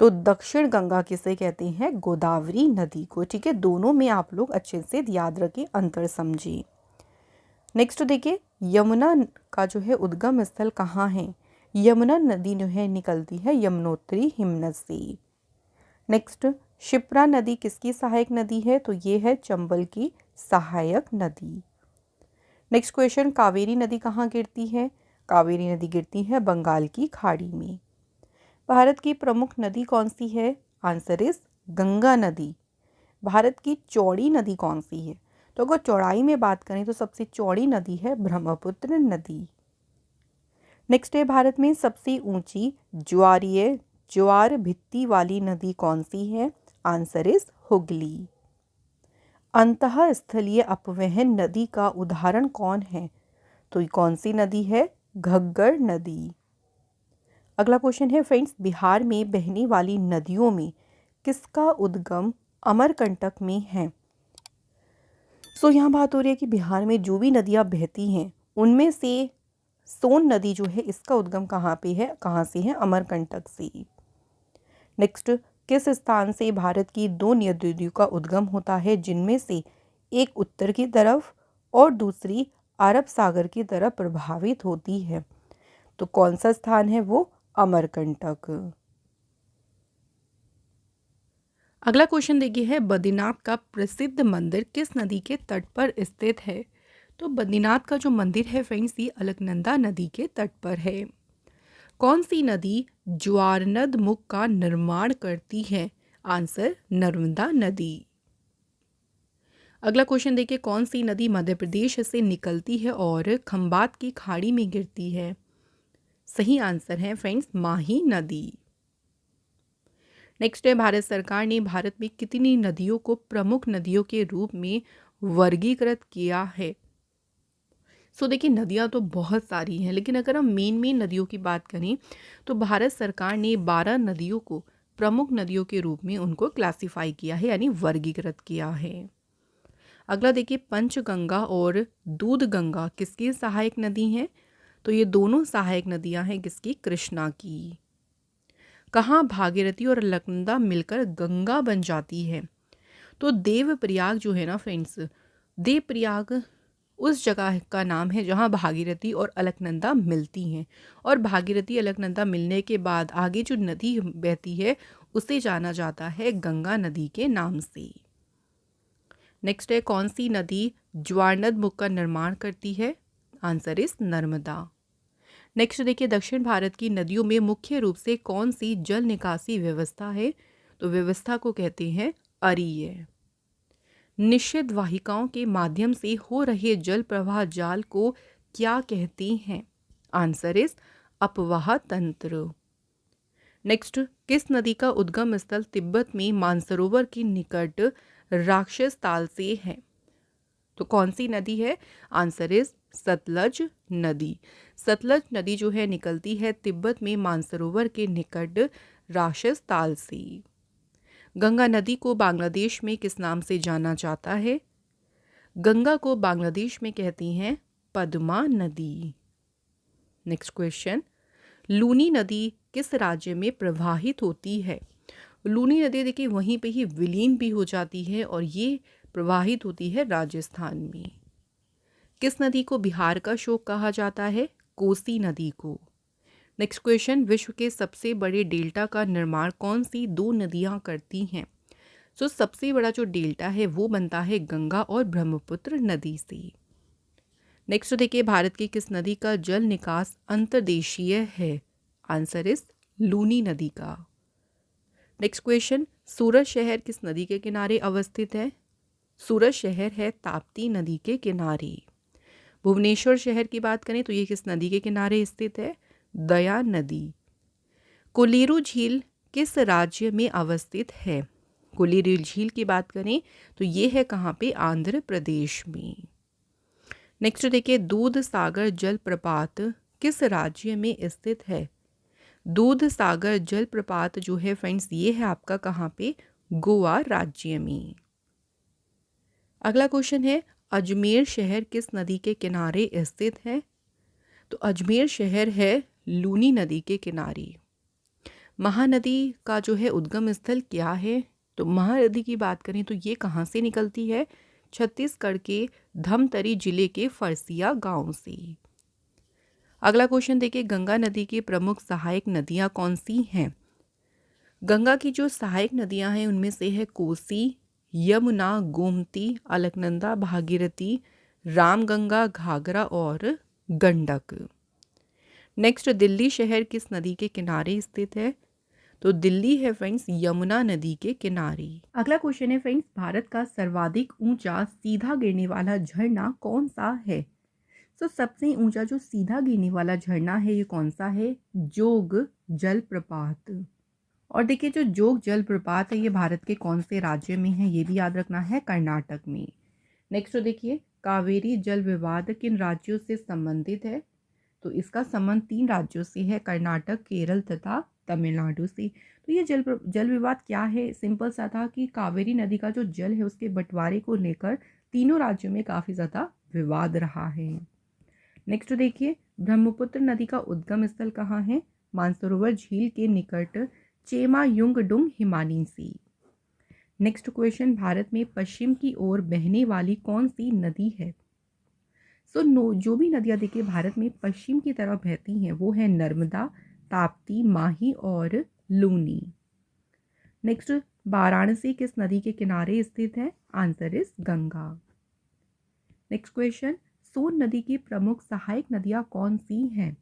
तो दक्षिण गंगा किसे कहते हैं? गोदावरी नदी को। ठीक है, दोनों में आप लोग अच्छे से याद रखें, अंतर समझिए। नेक्स्ट देखिए, यमुना का जो है उद्गम स्थल कहाँ है? यमुना नदी जो है निकलती है यमुनोत्री हिमनद से। नेक्स्ट, शिप्रा नदी किसकी सहायक नदी है? तो ये है चंबल की सहायक नदी। नेक्स्ट क्वेश्चन, कावेरी नदी कहाँ गिरती है? कावेरी नदी गिरती है बंगाल की खाड़ी में। भारत की प्रमुख नदी कौन सी है? आंसर इज गंगा नदी। भारत की चौड़ी नदी कौन सी है? तो अगर चौड़ाई में बात करें तो सबसे चौड़ी नदी है ब्रह्मपुत्र नदी। नेक्स्ट है, भारत में सबसे ऊंची ज्वार भित्ति वाली नदी कौन सी है? Answer is Hooghly. अंतः स्थलीय अपवहन नदी का उदाहरण कौन है? तो ये कौन सी नदी है? घग्गर नदी। अगला क्वेश्चन है फ्रेंड्स, बिहार में बहने वाली नदियों में किसका उद्गम अमरकंटक में है? यहाँ बात हो रही है कि बिहार में जो भी नदियाँ बहती हैं उनमें से सोन नदी जो है इसका उद्गम कहाँ पे है? कहाँ से है? अमरकंटक से। नेक्स्ट, किस स्थान से भारत की दो नदियों का उद्गम होता है जिनमें से एक उत्तर की तरफ और दूसरी अरब सागर की तरफ प्रभावित होती है? तो कौन सा स्थान है वो? अमरकंटक। अगला क्वेश्चन देखिए है, बद्रीनाथ का प्रसिद्ध मंदिर किस नदी के तट पर स्थित है? तो बद्रीनाथ का जो मंदिर है फ्रेंड्स ये अलकनंदा नदी के तट पर है। कौन सी नदी ज्वारनद मुख का निर्माण करती है? आंसर नर्मदा नदी। अगला क्वेश्चन देखिए, कौन सी नदी मध्य प्रदेश से निकलती है और खंबात की खाड़ी में गिरती है? सही आंसर है फ्रेंड्स माही नदी। नेक्स्ट है, भारत सरकार ने भारत में कितनी नदियों को प्रमुख नदियों के रूप में वर्गीकृत किया है? देखिए, नदियाँ तो बहुत सारी हैं, लेकिन अगर हम मेन नदियों की बात करें तो भारत सरकार ने 12 नदियों को प्रमुख नदियों के रूप में उनको क्लासिफाई किया है, यानी वर्गीकृत किया है। अगला देखिए, पंचगंगा और दूध गंगा किसकी सहायक नदी हैं? तो ये दोनों सहायक नदियां हैं किसकी? कृष्णा की। कहाँ भागीरथी और अलकनंदा मिलकर गंगा बन जाती है? तो देवप्रयाग जो है ना फ्रेंड्स, देवप्रयाग उस जगह का नाम है जहाँ भागीरथी और अलकनंदा मिलती हैं, और भागीरथी अलकनंदा मिलने के बाद आगे जो नदी बहती है उसे जाना जाता है गंगा नदी के नाम से। नेक्स्ट है, कौन सी नदी ज्वारनद मुख का निर्माण करती है? Answer is Narmada. नेक्स्ट देखिए, दक्षिण भारत की नदियों में मुख्य रूप से कौन सी जल निकासी व्यवस्था है? तो व्यवस्था को कहते हैं अरीय। निश्चित वाहिकाओं के माध्यम से हो रहे जल प्रवाह जाल को क्या कहते हैं? आंसर इज अपवाह तंत्र। नेक्स्ट, किस नदी का उद्गम स्थल तिब्बत में मानसरोवर के निकट राक्षस ताल से है? तो कौन सी नदी है? आंसर इज सतलज नदी। सतलज नदी जो है निकलती है तिब्बत में मानसरोवर के निकट राक्षस ताल से। गंगा नदी को बांग्लादेश में किस नाम से जाना जाता है? गंगा को बांग्लादेश में कहती हैं पद्मा नदी। नेक्स्ट क्वेश्चन, लूनी नदी किस राज्य में प्रवाहित होती है? लूनी नदी देखिए वहीं पे ही विलीन भी हो जाती है और ये प्रवाहित होती है राजस्थान में। किस नदी को बिहार का शोक कहा जाता है? कोसी नदी को। नेक्स्ट क्वेश्चन, विश्व के सबसे बड़े डेल्टा का निर्माण कौन सी दो नदियां करती हैं? सबसे बड़ा जो डेल्टा है वो बनता है गंगा और ब्रह्मपुत्र नदी से। नेक्स्ट देखिए, भारत की किस नदी का जल निकास अंतर्देशीय है? आंसर इज लूनी नदी का। नेक्स्ट क्वेश्चन, सूरत शहर किस नदी के किनारे अवस्थित है? सूरत शहर है ताप्ती नदी के किनारे। भुवनेश्वर शहर की बात करें तो ये किस नदी के किनारे स्थित है? दया नदी। कोलेरू झील किस राज्य में अवस्थित है? कोलेरू झील की बात करें तो ये है कहाँ पे? आंध्र प्रदेश में। नेक्स्ट देखिए, दूध सागर जलप्रपात किस राज्य में स्थित है? दूध सागर जलप्रपात जो है फ्रेंड्स ये है आपका कहाँ पे? गोवा राज्य में। अगला क्वेश्चन है, अजमेर शहर किस नदी के किनारे स्थित है? तो अजमेर शहर है लूनी नदी के किनारे। महानदी का जो है उद्गम स्थल क्या है? तो महानदी की बात करें तो ये कहाँ से निकलती है? छत्तीसगढ़ के धमतरी जिले के फरसिया गांव से। अगला क्वेश्चन देखिए, गंगा नदी की प्रमुख सहायक नदियां कौन सी हैं? गंगा की जो सहायक नदियां हैं उनमें से है कोसी, यमुना, गोमती, अलकनंदा, भागीरथी, रामगंगा, घाघरा और गंडक। नेक्स्ट, दिल्ली शहर किस नदी के किनारे स्थित है? तो दिल्ली है फ्रेंड्स यमुना नदी के किनारे। अगला क्वेश्चन है फ्रेंड्स, भारत का सर्वाधिक ऊंचा सीधा गिरने वाला झरना कौन सा है? सबसे ऊंचा जो सीधा गिरने वाला झरना है ये कौन सा है? जोग जलप्रपात। और देखिए, जो जोग जलप्रपात है ये भारत के कौन से राज्य में है? ये भी याद रखना है, कर्नाटक में। नेक्स्ट देखिए, कावेरी जल विवाद किन राज्यों से संबंधित है? तो इसका संबंध 3 राज्यों से है, कर्नाटक, केरल तथा तमिलनाडु से। तो ये जल विवाद क्या है? सिंपल सा था कि कावेरी नदी का जो जल है उसके बंटवारे को लेकर तीनों राज्यों में काफ़ी ज़्यादा विवाद रहा है। नेक्स्ट देखिए, ब्रह्मपुत्र नदी का उद्गम स्थल कहाँ है? मानसरोवर झील के निकट चेमायुंगडुंग हिमानीसी। नेक्स्ट क्वेश्चन, भारत में पश्चिम की ओर बहने वाली कौन सी नदी है? जो भी नदियाँ देखिए भारत में पश्चिम की तरफ बहती हैं वो है नर्मदा, ताप्ती, माही और लूनी। नेक्स्ट, वाराणसी किस नदी के किनारे स्थित है? Answer is Ganga. Next question, Son नदी की प्रमुख सहायक नदियाँ कौन सी हैं?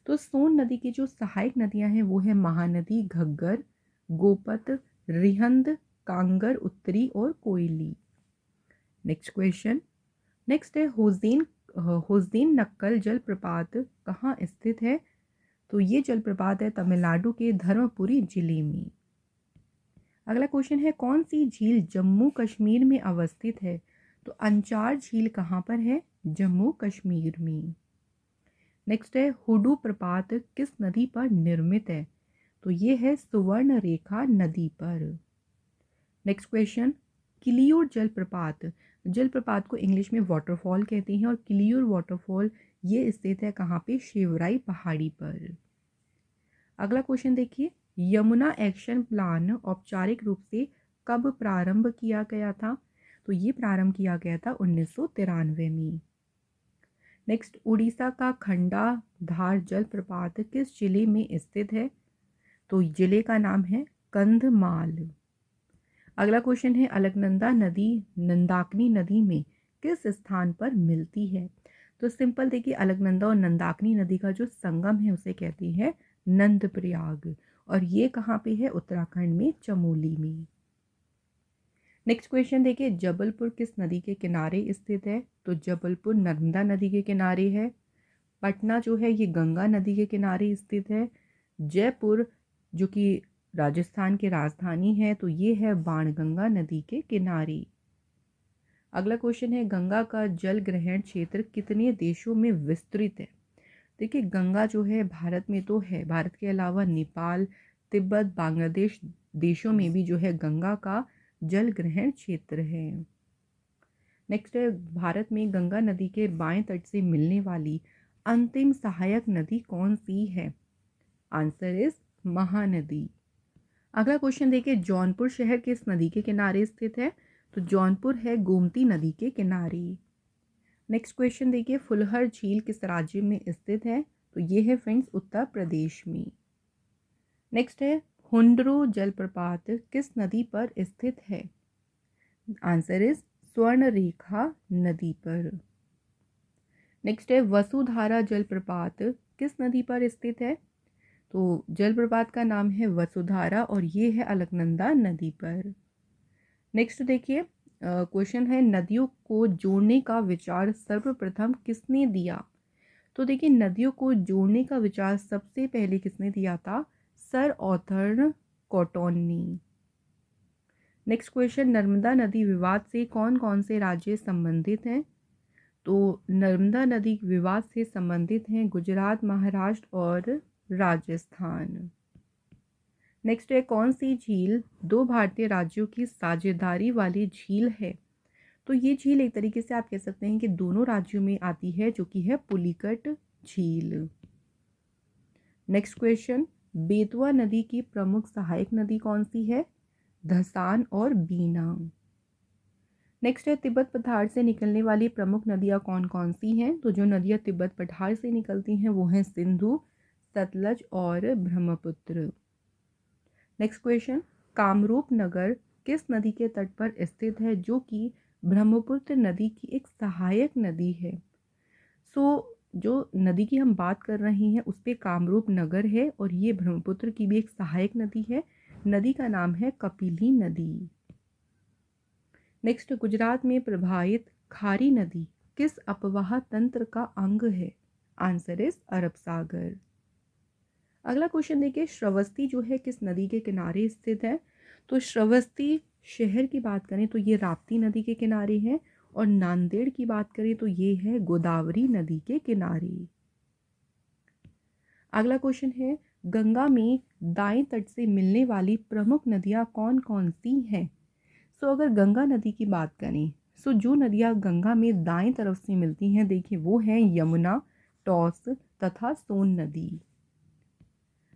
तो सोन नदी की जो सहायक नदियाँ हैं वो है महानदी, घग्गर, गोपत, रिहंद, कांगर उत्तरी और कोयली। नेक्स्ट क्वेश्चन, नेक्स्ट है होसदेन नक्कल जलप्रपात कहाँ स्थित है? तो ये जलप्रपात है तमिलनाडु के धर्मपुरी जिले में। अगला क्वेश्चन है, कौन सी झील जम्मू कश्मीर में अवस्थित है? तो अंचार झील कहाँ पर है? जम्मू कश्मीर में। नेक्स्ट है, हुडू प्रपात किस नदी पर निर्मित है? तो ये है सुवर्ण रेखा नदी पर। नेक्स्ट क्वेश्चन, किलियूर जलप्रपात को इंग्लिश में वाटरफॉल कहते हैं और किलियूर वाटरफॉल ये स्थित है कहाँ पे? शिवराई पहाड़ी पर। अगला क्वेश्चन देखिए, यमुना एक्शन प्लान औपचारिक रूप से कब प्रारंभ किया गया था? तो ये प्रारंभ किया गया था 1993 में। नेक्स्ट, उड़ीसा का खंडाधार जलप्रपात किस जिले में स्थित है? तो जिले का नाम है कंधमाल। अगला क्वेश्चन है, अलकनंदा नदी नंदाकिनी नदी में किस स्थान पर मिलती है? तो सिंपल देखिए, अलकनंदा और नंदाकिनी नदी का जो संगम है उसे कहते हैं नंदप्रयाग और ये कहाँ पे है? उत्तराखंड में चमोली में। नेक्स्ट क्वेश्चन देखिए, जबलपुर किस नदी के किनारे स्थित है? तो जबलपुर नर्मदा नदी के किनारे है। पटना जो है ये गंगा नदी के किनारे स्थित है। जयपुर जो कि राजस्थान की राजधानी है तो ये है बाणगंगा नदी के किनारे। अगला क्वेश्चन है, गंगा का जल ग्रहण क्षेत्र कितने देशों में विस्तृत है? देखिए, गंगा जो है भारत में तो है, भारत के अलावा नेपाल, तिब्बत, बांग्लादेश देशों में भी जो है गंगा का जल ग्रहण क्षेत्र है। नेक्स्ट है, भारत में गंगा नदी के बाएं तट से मिलने वाली अंतिम सहायक नदी कौन सी है? Answer is Mahanadi. अगला क्वेश्चन देखिए, जौनपुर शहर किस नदी के किनारे स्थित है? तो जौनपुर है गोमती नदी के किनारे। नेक्स्ट क्वेश्चन देखिए, फुलहर झील किस राज्य में स्थित है? तो ये है फ्रेंड्स उत्तर प्रदेश में। नेक्स्ट है, हुंडरू जलप्रपात किस नदी पर स्थित है? आंसर इज स्वर्णरेखा नदी पर। नेक्स्ट है, वसुधारा जलप्रपात किस नदी पर स्थित है? तो जलप्रपात का नाम है वसुधारा और ये है अलकनंदा नदी पर। नेक्स्ट देखिए, क्वेश्चन है, नदियों को जोड़ने का विचार सर्वप्रथम किसने दिया? तो देखिए, नदियों को जोड़ने का विचार सबसे पहले किसने दिया था? सर ऑर्थर कॉटन ने। नेक्स्ट क्वेश्चन, नर्मदा नदी विवाद से कौन कौन से राज्य संबंधित हैं? तो नर्मदा नदी विवाद से संबंधित हैं गुजरात, महाराष्ट्र और राजस्थान। नेक्स्ट है, कौन सी झील दो भारतीय राज्यों की साझेदारी वाली झील है? तो ये झील एक तरीके से आप कह सकते हैं कि दोनों राज्यों में आती है, जो कि है पुलिकट झील। नेक्स्ट क्वेश्चन, बेतवा नदी की प्रमुख सहायक नदी कौन सी है? धसान और बीना। नेक्स्ट है, तिब्बत पठार से निकलने वाली प्रमुख नदियाँ कौन कौन सी हैं? तो जो नदियाँ तिब्बत पठार से निकलती हैं वो हैं सिंधु, सतलज और ब्रह्मपुत्र। नेक्स्ट क्वेश्चन, कामरूप नगर किस नदी के तट पर स्थित है, जो कि ब्रह्मपुत्र नदी की एक सहायक नदी है? जो नदी की हम बात कर रहे हैं उस पे कामरूप नगर है और ये ब्रह्मपुत्र की भी एक सहायक नदी है। नदी का नाम है कपिली नदी। नेक्स्ट, गुजरात में प्रवाहित खारी नदी किस अपवाह तंत्र का अंग है? आंसर इज अरब सागर। अगला क्वेश्चन देखिए, श्रावस्ती जो है किस नदी के किनारे स्थित है? तो श्रावस्ती शहर की बात करें तो ये राप्ती नदी के किनारे है और नांदेड़ की बात करें तो ये है गोदावरी नदी के किनारे। अगला क्वेश्चन है, गंगा में दाएं तट से मिलने वाली प्रमुख नदियां कौन कौन सी हैं? अगर गंगा नदी की बात करें, जो नदियां गंगा में दाएं तरफ से मिलती हैं, देखिए वो है यमुना, टॉस तथा सोन नदी।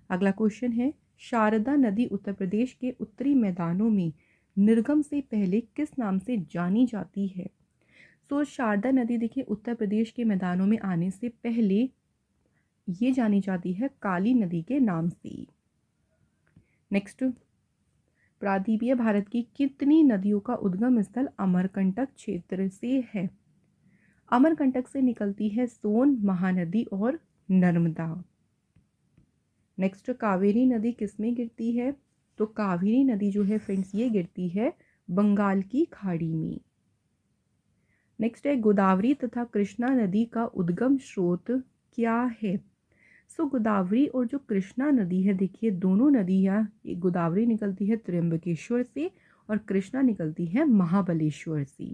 अगला क्वेश्चन है, शारदा नदी उत्तर प्रदेश के उत्तरी मैदानों में निर्गम से पहले किस नाम से जानी जाती है? शारदा नदी देखिए उत्तर प्रदेश के मैदानों में आने से पहले ये जानी जाती है काली नदी के नाम से। नेक्स्ट, प्रादीपीय भारत की कितनी नदियों का उद्गम स्थल अमरकंटक क्षेत्र से है? अमरकंटक से निकलती है सोन, महानदी और नर्मदा। नेक्स्ट, कावेरी नदी किसमें गिरती है? तो कावेरी नदी जो है फ्रेंड्स ये गिरती है बंगाल की खाड़ी में। नेक्स्ट है, गोदावरी तथा कृष्णा नदी का उद्गम स्रोत क्या है? गोदावरी और जो कृष्णा नदी है, देखिए दोनों नदियाँ, गोदावरी निकलती है त्र्यंबकेश्वर से और कृष्णा निकलती है महाबलेश्वर से।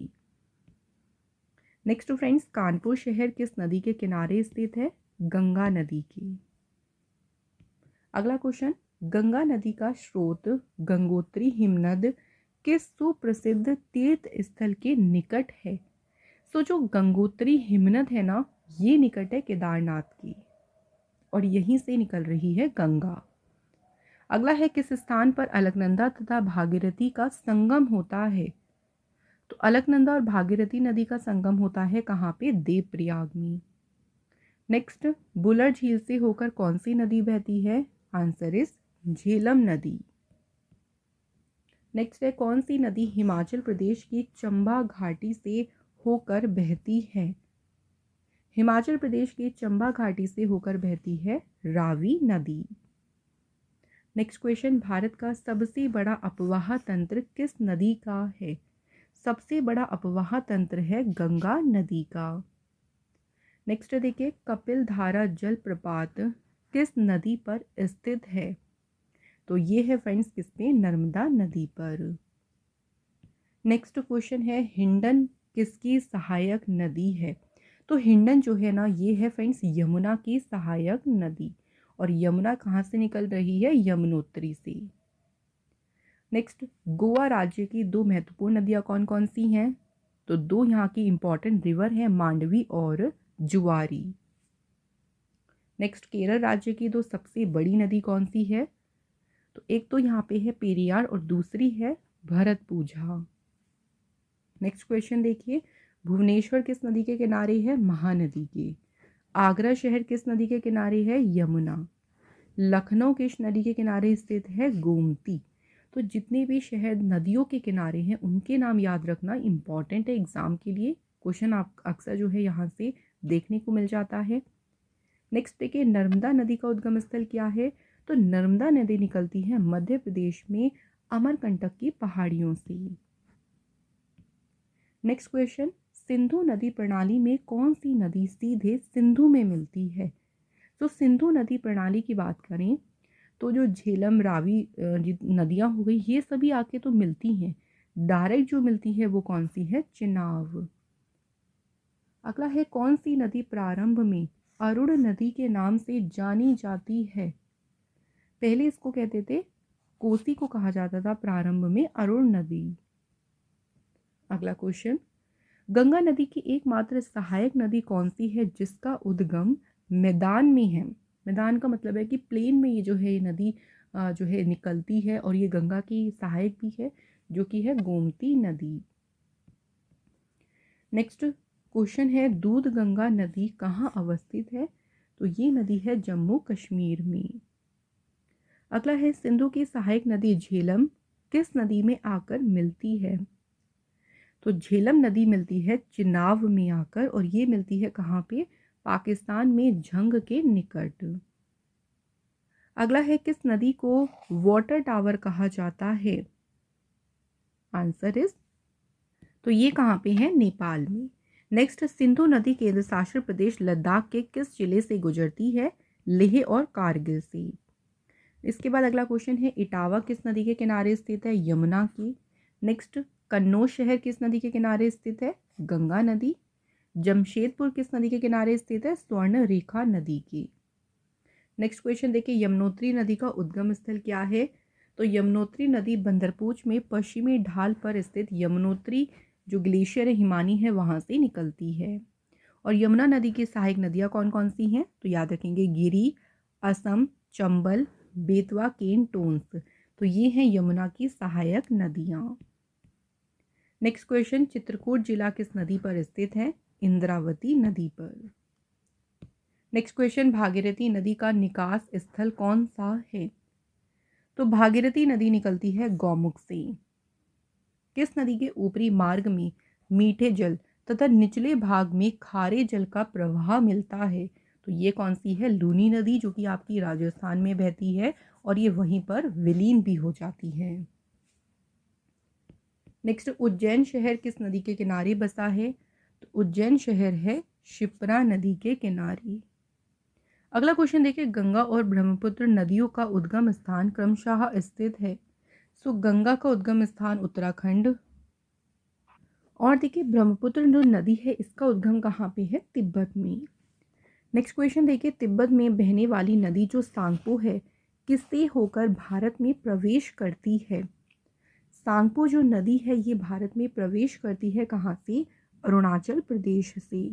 नेक्स्ट फ्रेंड्स, कानपुर शहर किस नदी के किनारे स्थित है? गंगा नदी के। अगला क्वेश्चन, गंगा नदी का स्रोत गंगोत्री हिमनद किस सुप्रसिद्ध तीर्थ स्थल के निकट है? जो गंगोत्री हिमनद है ना, ये निकट है केदारनाथ की और यहीं से निकल रही है गंगा। अगला है, किस स्थान पर अलकनंदा तथा भागीरथी का संगम होता है? तो अलकनंदा और भागीरथी नदी का संगम होता है कहाँ पे? देवप्रयाग में। नेक्स्ट, बुलर झील से होकर कौन सी नदी बहती है? आंसर इज झेलम नदी। नेक्स्ट है, कौन सी नदी हिमाचल प्रदेश की चंबा घाटी से होकर बहती है? हिमाचल प्रदेश की चंबा घाटी से होकर बहती है रावी नदी। नेक्स्ट क्वेश्चन, भारत का सबसे बड़ा अपवाह तंत्र किस नदी का है? सबसे बड़ा अपवाह तंत्र है गंगा नदी का। नेक्स्ट देखिए, कपिल धारा जलप्रपात किस नदी पर स्थित है? तो ये है फ्रेंड्स किसपे? नर्मदा नदी पर। नेक्स्ट क्वेश्चन है, हिंडन किसकी सहायक नदी है? तो हिंडन जो है ना, ये है फ्रेंड्स यमुना की सहायक नदी और यमुना कहाँ से निकल रही है? यमुनोत्री से। नेक्स्ट, गोवा राज्य की दो महत्वपूर्ण नदियाँ कौन कौन सी हैं? तो दो यहाँ की इंपॉर्टेंट रिवर है, मांडवी और जुआरी। नेक्स्ट, केरल राज्य की दो सबसे बड़ी नदी कौन सी है? तो एक तो यहाँ पे है पेरियार और दूसरी है भरतपुझा। नेक्स्ट क्वेश्चन देखिए, भुवनेश्वर किस नदी के किनारे है? महानदी के। आगरा शहर किस नदी के किनारे है? यमुना। लखनऊ किस नदी के किनारे स्थित है? गोमती। तो जितने भी शहर नदियों के किनारे हैं उनके नाम याद रखना इम्पॉर्टेंट है एग्जाम के लिए। क्वेश्चन आप अक्सर जो है यहाँ से देखने को मिल जाता है। नेक्स्ट देखिए, नर्मदा नदी का उद्गम स्थल क्या है? तो नर्मदा नदी निकलती है मध्य प्रदेश में अमरकंटक की पहाड़ियों से। नेक्स्ट क्वेश्चन, सिंधु नदी प्रणाली में कौन सी नदी सीधे सिंधु में मिलती है? तो सिंधु नदी प्रणाली की बात करें तो जो झेलम, रावी नदियाँ हो गई, ये सभी आके तो मिलती हैं। डायरेक्ट जो मिलती है वो कौन सी है? चिनाब। अगला है, कौन सी नदी प्रारंभ में अरुण नदी के नाम से जानी जाती है? पहले इसको कहते थे, कोसी को कहा जाता था प्रारंभ में अरुण नदी। अगला क्वेश्चन, गंगा नदी की एकमात्र सहायक नदी कौन सी है जिसका उद्गम मैदान में है? मैदान का मतलब है कि प्लेन में ये जो है ये नदी जो है निकलती है और ये गंगा की सहायक भी है, जो कि है गोमती नदी। नेक्स्ट क्वेश्चन है, दूध गंगा नदी कहाँ अवस्थित है? तो ये नदी है जम्मू कश्मीर में। अगला है, सिंधु की सहायक नदी झेलम किस नदी में आकर मिलती है? तो झेलम नदी मिलती है चिनाब में आकर, और ये मिलती है कहाँ पे? पाकिस्तान में झंग के निकट। अगला है, किस नदी को वाटर टावर कहा जाता है? आंसर इज, तो ये कहाँ पे है? नेपाल में। नेक्स्ट, सिंधु नदी केंद्र शासित प्रदेश लद्दाख के किस जिले से गुजरती है? लेह और कारगिल से। इसके बाद अगला क्वेश्चन है, इटावा किस नदी के किनारे स्थित है? यमुना की। नेक्स्ट, कन्नौज शहर किस नदी के किनारे स्थित है? गंगा नदी। जमशेदपुर किस नदी के किनारे स्थित है? स्वर्ण रेखा नदी की। नेक्स्ट क्वेश्चन देखिए, यमुनोत्री नदी का उद्गम स्थल क्या है? तो यमुनोत्री नदी बंदरपूछ में पश्चिमी ढाल पर स्थित यमुनोत्री जो ग्लेशियर है, हिमानी है, वहाँ से निकलती है। और यमुना नदी की सहायक नदियाँ कौन कौन सी हैं? तो याद रखेंगे, गिरी, असम, चंबल, बेतवा, केन, टोंस। तो ये हैं यमुना की सहायक नदियाँ। नेक्स्ट क्वेश्चन, चित्रकूट जिला किस नदी पर स्थित है? इंद्रावती नदी पर। नेक्स्ट क्वेश्चन, भागीरथी नदी का निकास स्थल कौन सा है? तो भागीरथी नदी निकलती है गौमुख से। किस नदी के ऊपरी मार्ग में मीठे जल तथा निचले भाग में खारे जल का प्रवाह मिलता है? तो ये कौन सी है? लूनी नदी, जो कि आपकी राजस्थान में बहती है और ये वहीं पर विलीन भी हो जाती है। नेक्स्ट, उज्जैन शहर किस नदी के किनारे बसा है? तो उज्जैन शहर है शिप्रा नदी के किनारे। अगला क्वेश्चन देखिए, गंगा और ब्रह्मपुत्र नदियों का उद्गम स्थान क्रमशः स्थित है। सो गंगा का उद्गम स्थान उत्तराखंड, और देखिए ब्रह्मपुत्र जो नदी है इसका उद्गम कहाँ पे है? तिब्बत में। नेक्स्ट क्वेश्चन देखिए, तिब्बत में बहने वाली नदी जो सांगपो है किससे होकर भारत में प्रवेश करती है? सांगपो जो नदी है ये भारत में प्रवेश करती है कहाँ से? अरुणाचल प्रदेश से।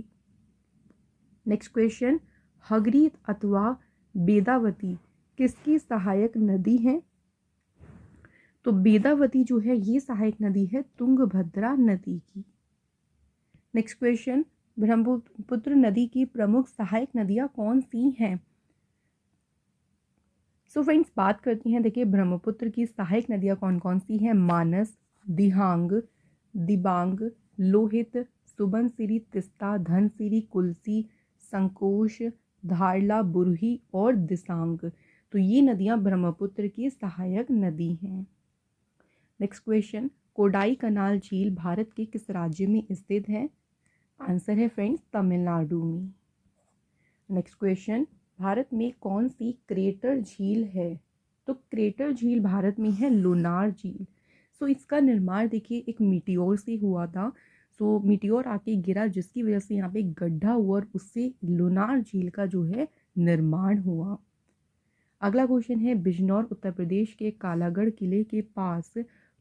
नेक्स्ट क्वेश्चन, हगरी अथवा बेदावती किसकी सहायक नदी है? तो बेदावती जो है ये सहायक नदी है तुंगभद्रा नदी की। नेक्स्ट क्वेश्चन, ब्रह्मपुत्र नदी की प्रमुख सहायक नदियाँ कौन सी हैं? सो फ्रेंड्स, बात करती हैं, देखिए ब्रह्मपुत्र की सहायक नदियाँ कौन कौन सी हैं? मानस, दिहांग, दिबांग, लोहित, सुबनसिरी, तिस्ता, धनसिरी, कुल्सी, संकोश, धारला, बुरही और दिसांग। तो ये नदियाँ ब्रह्मपुत्र की सहायक नदी हैं। नेक्स्ट क्वेश्चन, कोडाई कनाल झील भारत के किस राज्य में स्थित है? आंसर है फ्रेंड्स तमिलनाडु में। नेक्स्ट क्वेश्चन, भारत में कौन सी क्रेटर झील है? तो क्रेटर झील भारत में है लुनार झील। सो इसका निर्माण देखिए एक मीटियोर से हुआ था। सो मीटियोर आके गिरा जिसकी वजह से यहाँ पे गड्ढा हुआ और उससे लुनार झील का जो है निर्माण हुआ। अगला क्वेश्चन है, बिजनौर उत्तर प्रदेश के कालागढ़ किले के पास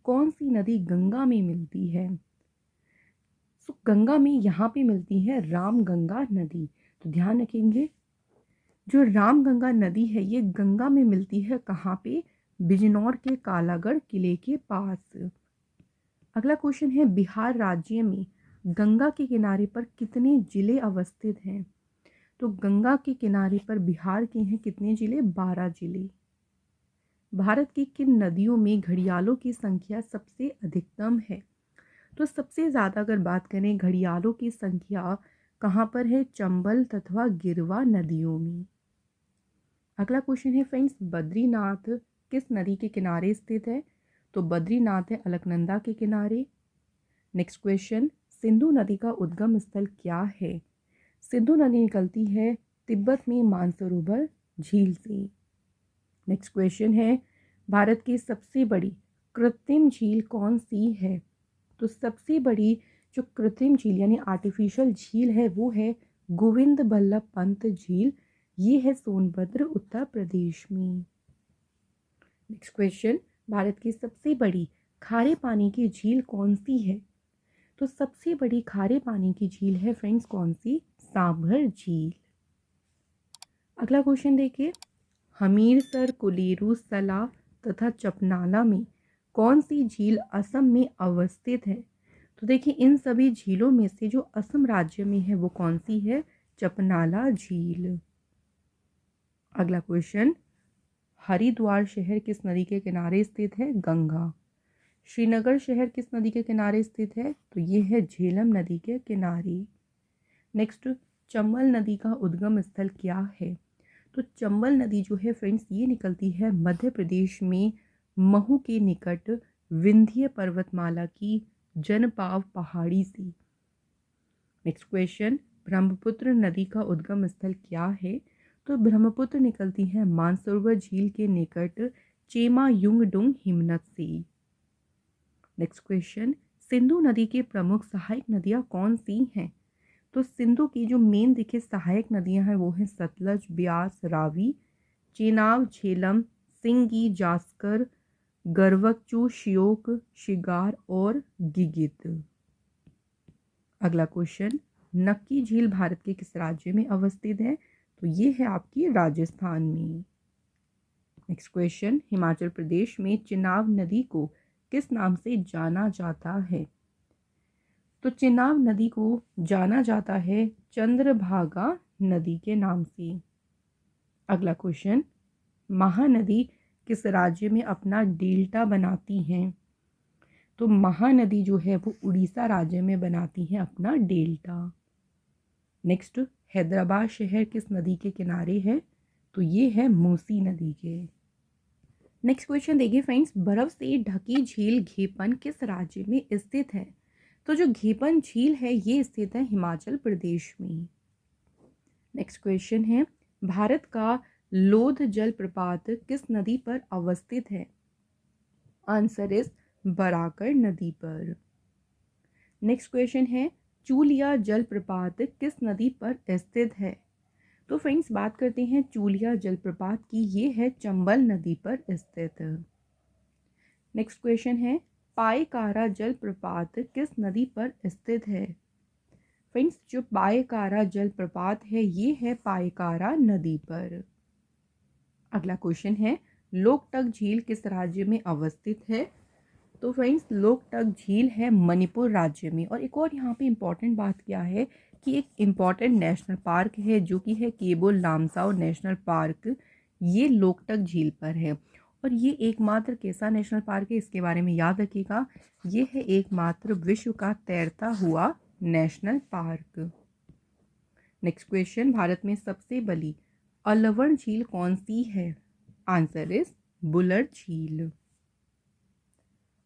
कौन सी नदी गंगा में मिलती है? सो गंगा में यहाँ पे मिलती है रामगंगा नदी। तो ध्यान रखेंगे, जो रामगंगा नदी है ये गंगा में मिलती है कहाँ पे? बिजनौर के कालागढ़ किले के पास। अगला क्वेश्चन है, बिहार राज्य में गंगा के किनारे पर कितने जिले अवस्थित हैं? तो गंगा के किनारे पर बिहार के हैं कितने जिले? 12 जिले। भारत की किन नदियों में घड़ियालों की संख्या सबसे अधिकतम है? तो सबसे ज़्यादा अगर बात करें घड़ियालों की संख्या कहाँ पर है? चंबल तथा गिरवा नदियों में। अगला क्वेश्चन है फ्रेंड्स, बद्रीनाथ किस नदी के किनारे स्थित है? तो बद्रीनाथ है अलकनंदा के किनारे। नेक्स्ट क्वेश्चन, सिंधु नदी का उद्गम स्थल क्या है? सिंधु नदी निकलती है तिब्बत में मानसरोवर झील से। नेक्स्ट क्वेश्चन है, भारत की सबसे बड़ी कृत्रिम झील कौन सी है? तो सबसे बड़ी जो कृत्रिम झील यानी आर्टिफिशियल झील है वो है गोविंद बल्लभ पंत झील। ये है सोनभद्र उत्तर प्रदेश में। नेक्स्ट क्वेश्चन, भारत की सबसे बड़ी खारे पानी की झील कौन सी है? तो सबसे बड़ी खारे पानी की झील है फ्रेंड्स कौन सी? सांभर झील। अगला क्वेश्चन देखिए, हमीरसर, कुलेरू, सला तथा चपनाला में कौन सी झील असम में अवस्थित है? तो देखिए इन सभी झीलों में से जो असम राज्य में है वो कौन सी है? चपनाला झील। अगला क्वेश्चन, हरिद्वार शहर किस नदी के किनारे स्थित है? गंगा। श्रीनगर शहर किस नदी के किनारे स्थित है? तो ये है झेलम नदी के किनारे। नेक्स्ट, चंबल नदी का उद्गम स्थल क्या है? तो चंबल नदी जो है फ्रेंड्स ये निकलती है मध्य प्रदेश में महू के निकट विंध्य पर्वतमाला की जनपाव पहाड़ी से। नेक्स्ट क्वेश्चन, ब्रह्मपुत्र नदी का उद्गम स्थल क्या है? तो ब्रह्मपुत्र निकलती है मानसरोवर झील के निकट चेमा युंगडुंग हिमनद से। नेक्स्ट क्वेश्चन, सिंधु नदी की प्रमुख सहायक नदियाँ कौन सी हैं? तो सिंधु की जो मेन देखिए सहायक नदियां हैं वो हैं सतलज, ब्यास, रावी, चेनाब, झेलम, सिंगी, जास्कर, गरवकचू, श्योक, शिगार और गिगित। अगला क्वेश्चन, नक्की झील भारत के किस राज्य में अवस्थित है? तो ये है आपकी राजस्थान में। नेक्स्ट क्वेश्चन, हिमाचल प्रदेश में चिनाब नदी को किस नाम से जाना जाता है? तो चिनाब नदी को जाना जाता है चंद्रभागा नदी के नाम से। अगला क्वेश्चन, महानदी किस राज्य में अपना डेल्टा बनाती है? तो महानदी जो है वो उड़ीसा राज्य में बनाती है अपना डेल्टा। नेक्स्ट, हैदराबाद शहर किस नदी के किनारे है? तो ये है मूसी नदी के। नेक्स्ट क्वेश्चन देखिए फ्रेंड्स, बर्फ से ढकी झील घेपन किस राज्य में स्थित है? तो जो घेपन झील है ये स्थित है हिमाचल प्रदेश में। नेक्स्ट क्वेश्चन है, भारत का लोध जलप्रपात किस नदी पर अवस्थित है? आंसर इज बराकर नदी पर। नेक्स्ट क्वेश्चन है, चूलिया जलप्रपात किस नदी पर स्थित है? तो फ्रेंड्स बात करते हैं चूलिया जलप्रपात की, ये है चंबल नदी पर स्थित। नेक्स्ट क्वेश्चन है, पायकारा जलप्रपात किस नदी पर स्थित है? फ्रेंड्स जो पायकारा जलप्रपात है ये है पायकारा नदी पर। अगला क्वेश्चन है, लोकटक झील किस राज्य में अवस्थित है? तो फ्रेंड्स लोकटक झील है मणिपुर राज्य में। और एक और यहाँ पे इम्पॉर्टेंट बात क्या है कि एक इम्पॉर्टेंट नेशनल पार्क है जो कि है केबुल लामसाओ नेशनल पार्क, ये लोकटक झील पर है। और ये एकमात्र कैसा नेशनल पार्क है इसके बारे में याद रखिएगा, ये है एकमात्र विश्व का तैरता हुआ national park. Next question, Bharat में सबसे बड़ी अलवण झील कौन सी है? आंसर इज बुलर झील।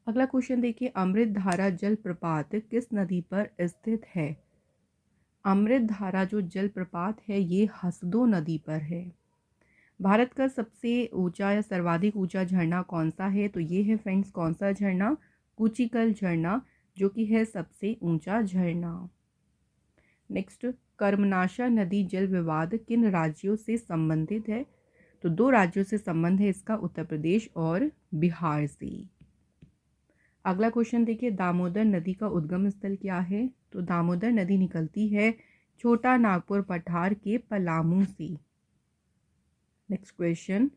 अगला क्वेश्चन देखिए, अमृतधारा जलप्रपात किस नदी पर स्थित है? अमृतधारा जो जलप्रपात है ये हसदो नदी पर है। भारत का सबसे ऊंचा या सर्वाधिक ऊंचा झरना कौन सा है? तो ये है फ्रेंड्स कौन सा झरना? कुचिकल झरना, जो कि है सबसे ऊंचा झरना। नेक्स्ट, कर्मनाशा नदी जल विवाद किन राज्यों से संबंधित है? तो दो राज्यों से संबंध है इसका, उत्तर प्रदेश और बिहार से। अगला क्वेश्चन देखिए, दामोदर नदी का उद्गम स्थल क्या है? तो दामोदर नदी निकलती है छोटा नागपुर पठार के पलामू से। नेक्स्ट क्वेश्चन,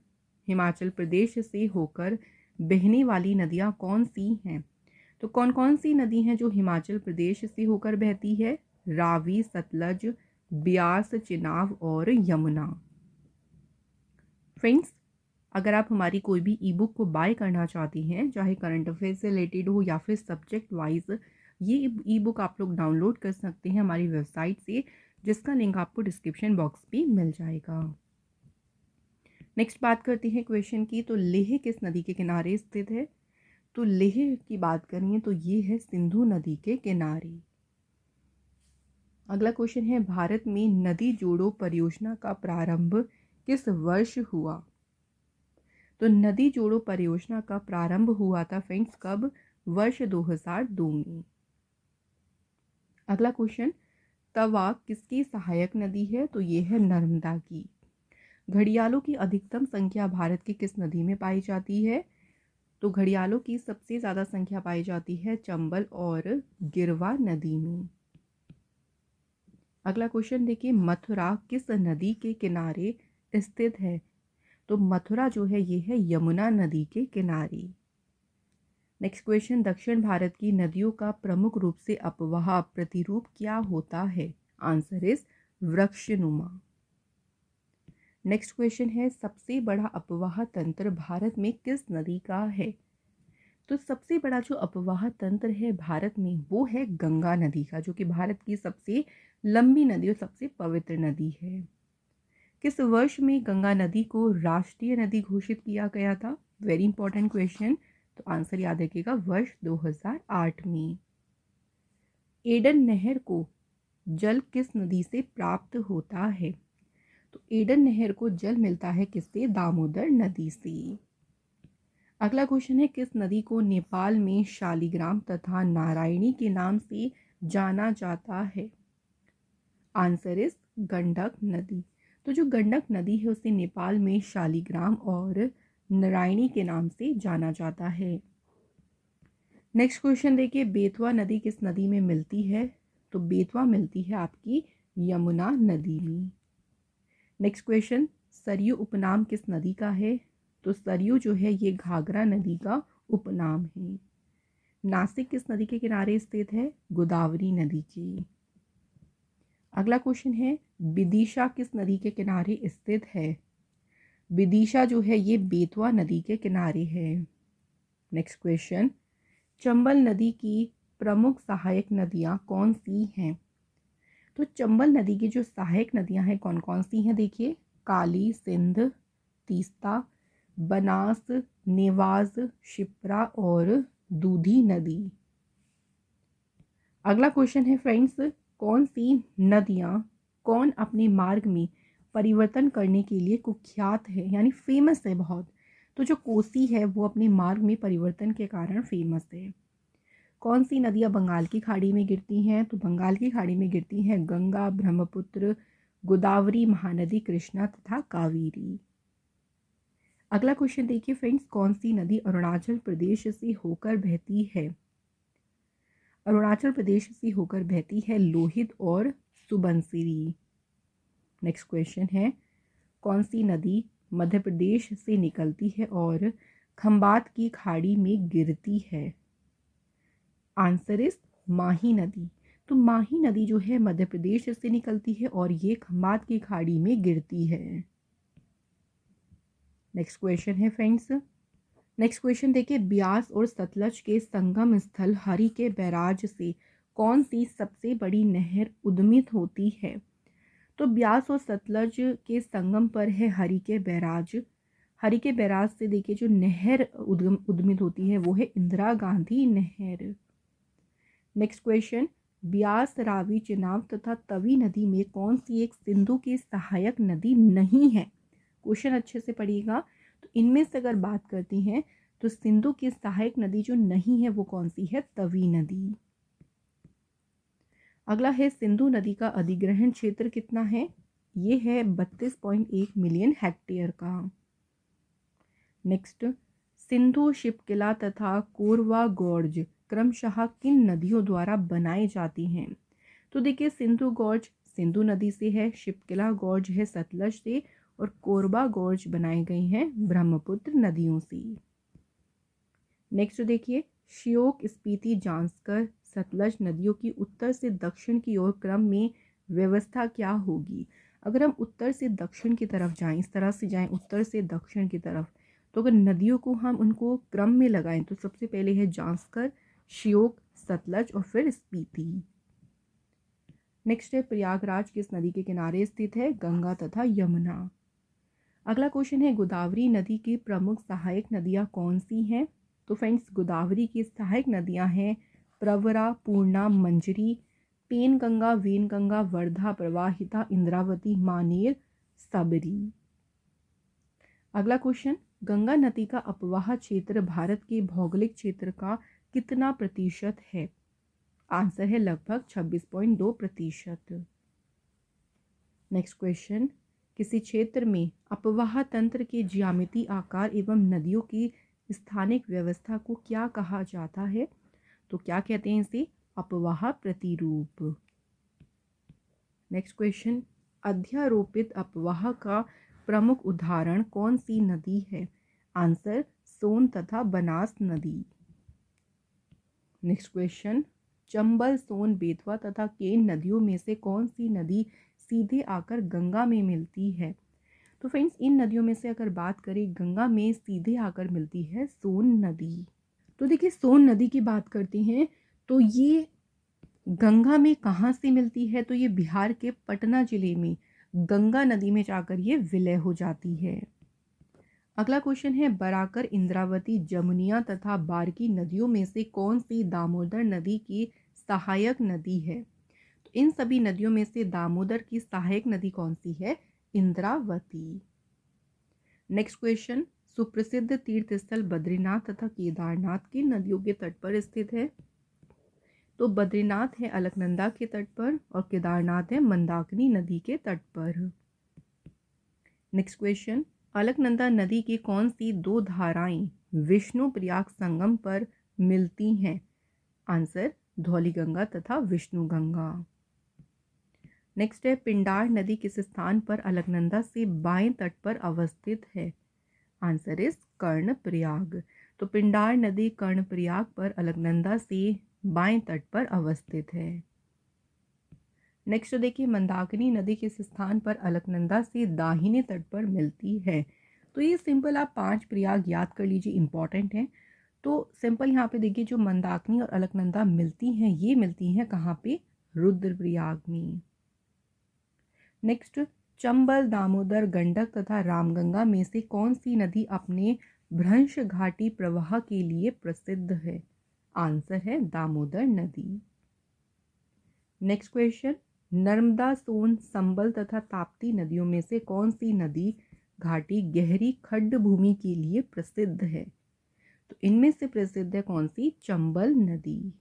हिमाचल प्रदेश से होकर बहने वाली नदियाँ कौन सी हैं? तो कौन कौन सी नदी हैं जो हिमाचल प्रदेश से होकर बहती है? रावी, सतलज, ब्यास, चिनाब और यमुना। फ्रेंड्स, अगर आप हमारी कोई भी ई बुक को बाय करना चाहती हैं, चाहे करंट अफेयर से रिलेटेड हो या फिर सब्जेक्ट वाइज, ये ई बुक आप लोग डाउनलोड कर सकते हैं हमारी वेबसाइट से, जिसका लिंक आपको डिस्क्रिप्शन बॉक्स पे मिल जाएगा। नेक्स्ट बात करते हैं क्वेश्चन की। तो लेह किस नदी के किनारे स्थित है? तो लेह की बात करें तो ये है सिंधु नदी के किनारे। अगला क्वेश्चन है, भारत में नदी जोड़ो परियोजना का प्रारंभ किस वर्ष हुआ? तो नदी जोड़ो परियोजना का प्रारंभ हुआ था फ्रेंड्स कब? वर्ष 2002 में। अगला क्वेश्चन, तवा किसकी सहायक नदी है? तो ये है नर्मदा की। घड़ियालों की अधिकतम संख्या भारत की किस नदी में पाई जाती है? तो घड़ियालों की सबसे ज़्यादा संख्या पाई जाती है चंबल और गिरवा नदी में। अगला क्वेश्चन देखिए, मथुरा किस नदी के किनारे स्थित है? तो मथुरा जो है ये है यमुना नदी के किनारे। नेक्स्ट क्वेश्चन, दक्षिण भारत की नदियों का प्रमुख रूप से अपवाह प्रतिरूप क्या होता है? आंसर इज वृक्षनुमा। नेक्स्ट क्वेश्चन है, सबसे बड़ा अपवाह तंत्र भारत में किस नदी का है? तो सबसे बड़ा जो अपवाह तंत्र है भारत में वो है गंगा नदी का, जो कि भारत की सबसे लंबी नदी और सबसे पवित्र नदी है। किस वर्ष में गंगा नदी को राष्ट्रीय नदी घोषित किया गया था? Very important question. तो आंसर याद रखिएगा, वर्ष 2008 में। एडन नहर को जल किस नदी से प्राप्त होता है? तो एडन नहर को जल मिलता है किससे? दामोदर नदी से। अगला क्वेश्चन है, किस नदी को नेपाल में शालिग्राम तथा नारायणी के नाम से जाना जाता है? आंसर इज गंडक नदी। तो जो गंडक नदी है उसे नेपाल में शालिग्राम और नारायणी के नाम से जाना जाता है। नेक्स्ट क्वेश्चन देखिए, बेतवा नदी किस नदी में मिलती है? तो बेतवा मिलती है आपकी यमुना नदी में। नेक्स्ट क्वेश्चन, सरयू उपनाम किस नदी का है? तो सरयू जो है ये घाघरा नदी का उपनाम है। नासिक किस नदी के किनारे स्थित है? गोदावरी नदी की। अगला क्वेश्चन है, विदिशा किस नदी के किनारे स्थित है? विदिशा जो है ये बेतवा नदी के किनारे है। नेक्स्ट क्वेश्चन, चंबल नदी की प्रमुख सहायक नदियाँ कौन सी हैं? तो चंबल नदी की जो सहायक नदियाँ हैं कौन कौन सी हैं? देखिए, काली, सिंध, तीस्ता, बनास, नेवाज, शिप्रा और दूधी नदी। अगला क्वेश्चन है फ्रेंड्स, कौन सी नदियाँ कौन अपने मार्ग में परिवर्तन करने के लिए कुख्यात है, यानी फेमस है बहुत? तो जो कोसी है वो अपने मार्ग में परिवर्तन के कारण फेमस है। कौन सी नदियाँ बंगाल की खाड़ी में गिरती हैं? तो बंगाल की खाड़ी में गिरती हैं गंगा, ब्रह्मपुत्र, गोदावरी, महानदी, कृष्णा तथा कावेरी। अगला क्वेश्चन देखिए फ्रेंड्स, कौन सी नदी अरुणाचल प्रदेश से होकर बहती है? अरुणाचल प्रदेश से होकर बहती है लोहित और सुबनसिरी। नेक्स्ट क्वेश्चन है, कौन सी नदी मध्य प्रदेश से निकलती है और खंबात की खाड़ी में गिरती है? आंसर इज माही नदी। तो माही नदी जो है मध्य प्रदेश से निकलती है और ये खंबात की खाड़ी में गिरती है। नेक्स्ट क्वेश्चन है फ्रेंड्स, नेक्स्ट क्वेश्चन देखिए, ब्यास और सतलज के संगम स्थल हरि के बैराज से कौन सी सबसे बड़ी नहर उद्गमित होती है? तो ब्यास और सतलज के संगम पर है हरि के बैराज। हरि के बैराज से देखिए जो नहर उद्गमित होती है वो है इंदिरा गांधी नहर। नेक्स्ट क्वेश्चन, ब्यास, रावी, चिनाब तथा तवी नदी में कौन सी एक सिंधु की सहायक नदी नहीं है? क्वेश्चन अच्छे से पढ़िएगा। तो इनमें से अगर बात करती हैं तो सिंधु की सहायक नदी जो नहीं है वो कौन सी है? तवी नदी। अगला है, सिंधु नदी का अधिग्रहण क्षेत्र कितना है? ये है 32.1 मिलियन हेक्टेयर का। नेक्स्ट, सिंधु, शिपकिला तथा कोरवा गॉर्ज क्रमशः किन नदियों द्वारा बनाई जाती हैं? तो देखिए, सिंधु गॉर्ज सिंधु नदी से है, शिपकिला गॉर्ज है सतलज से और कोरबा गॉर्ज बनाए गए हैं ब्रह्मपुत्र नदियों से। नेक्स्ट देखिए, श्योक, स्पीति, जांस्कर, सतलज नदियों की उत्तर से दक्षिण की ओर क्रम में व्यवस्था क्या होगी? अगर हम उत्तर से दक्षिण की तरफ जाएं, इस तरह से जाएं उत्तर से दक्षिण की तरफ, तो अगर नदियों को हम उनको क्रम में लगाएं तो सबसे पहले है जांस्कर, श्योक, सतलज और फिर स्पीति। नेक्स्ट है प्रयागराज किस नदी के किनारे स्थित है? गंगा तथा यमुना। अगला क्वेश्चन है गोदावरी नदी की प्रमुख सहायक नदियां कौन सी हैं? तो फ्रेंड्स गोदावरी की सहायक नदियां हैं प्रवरा, पूर्णा, मंजरी, पेनगंगा, वेनगंगा, वर्धा, प्रवाहिता, इंद्रावती, मानेर, सबरी। अगला क्वेश्चन, गंगा नदी का अपवाह क्षेत्र भारत के भौगोलिक क्षेत्र का कितना प्रतिशत है? आंसर है लगभग 26.2%। नेक्स्ट क्वेश्चन, किसी क्षेत्र में अपवाह तंत्र के ज्यामितीय आकार एवं नदियों की स्थानिक व्यवस्था को क्या कहा जाता है? तो क्या कहते हैं इसे? अपवाह प्रतिरूप। नेक्स्ट क्वेश्चन, अध्यारोपित अपवाह का प्रमुख उदाहरण कौन सी नदी है? आंसर सोन तथा बनास नदी। नेक्स्ट क्वेश्चन, चंबल, सोन, बेतवा तथा केन नदियों में से कौन सी नदी सीधे आकर गंगा में मिलती है? तो फ्रेंड्स इन नदियों में से अगर बात करें गंगा में सीधे आकर मिलती है सोन नदी। तो देखिए सोन नदी की बात करते हैं तो ये गंगा में कहाँ से मिलती है? तो ये बिहार के पटना जिले में गंगा नदी में जाकर ये विलय हो जाती है। अगला क्वेश्चन है बराकर, इंद्रावती, जमुनिया तथा बारकी नदियों में से कौन सी दामोदर नदी की सहायक नदी है? तो इन सभी नदियों में से दामोदर की सहायक नदी कौन सी है? इंद्रावती। नेक्स्ट क्वेश्चन, सुप्रसिद्ध तीर्थ स्थल बद्रीनाथ तथा केदारनाथ की नदियों के तट पर स्थित है? तो बद्रीनाथ है अलकनंदा के तट पर और केदारनाथ है मंदाकिनी नदी के तट पर। नेक्स्ट क्वेश्चन, अलकनंदा नदी की कौन सी दो धाराएं विष्णु प्रयाग संगम पर मिलती हैं? आंसर धौलीगंगा तथा विष्णु गंगा। नेक्स्ट है पिंडार नदी किस स्थान पर अलकनंदा से बाएं तट पर अवस्थित है? Answer is Karnaprayag. तो पिंडार नदी कर्णप्रयाग पर अलकनंदा से बाएं तट पर अवस्थित है। नेक्स्ट देखिए मंदाकिनी नदी किस स्थान पर अलकनंदा से दाहिने तट पर मिलती है? तो ये सिंपल आप 5 प्रयाग याद कर लीजिए, इंपॉर्टेंट है। तो सिंपल यहाँ पे देखिए जो मंदाकिनी और अलकनंदा मिलती हैं ये मिलती हैं कहाँ पे? रुद्रप्रयाग में। नेक्स्ट, चंबल, दामोदर, गंडक तथा रामगंगा में से कौन सी नदी अपने भ्रंश घाटी प्रवाह के लिए प्रसिद्ध है? आंसर है दामोदर नदी। नेक्स्ट क्वेश्चन, नर्मदा, सोन, संबल तथा ताप्ती नदियों में से कौन सी नदी घाटी गहरी खड्ड भूमि के लिए प्रसिद्ध है? तो इनमें से प्रसिद्ध है कौन सी? चंबल नदी।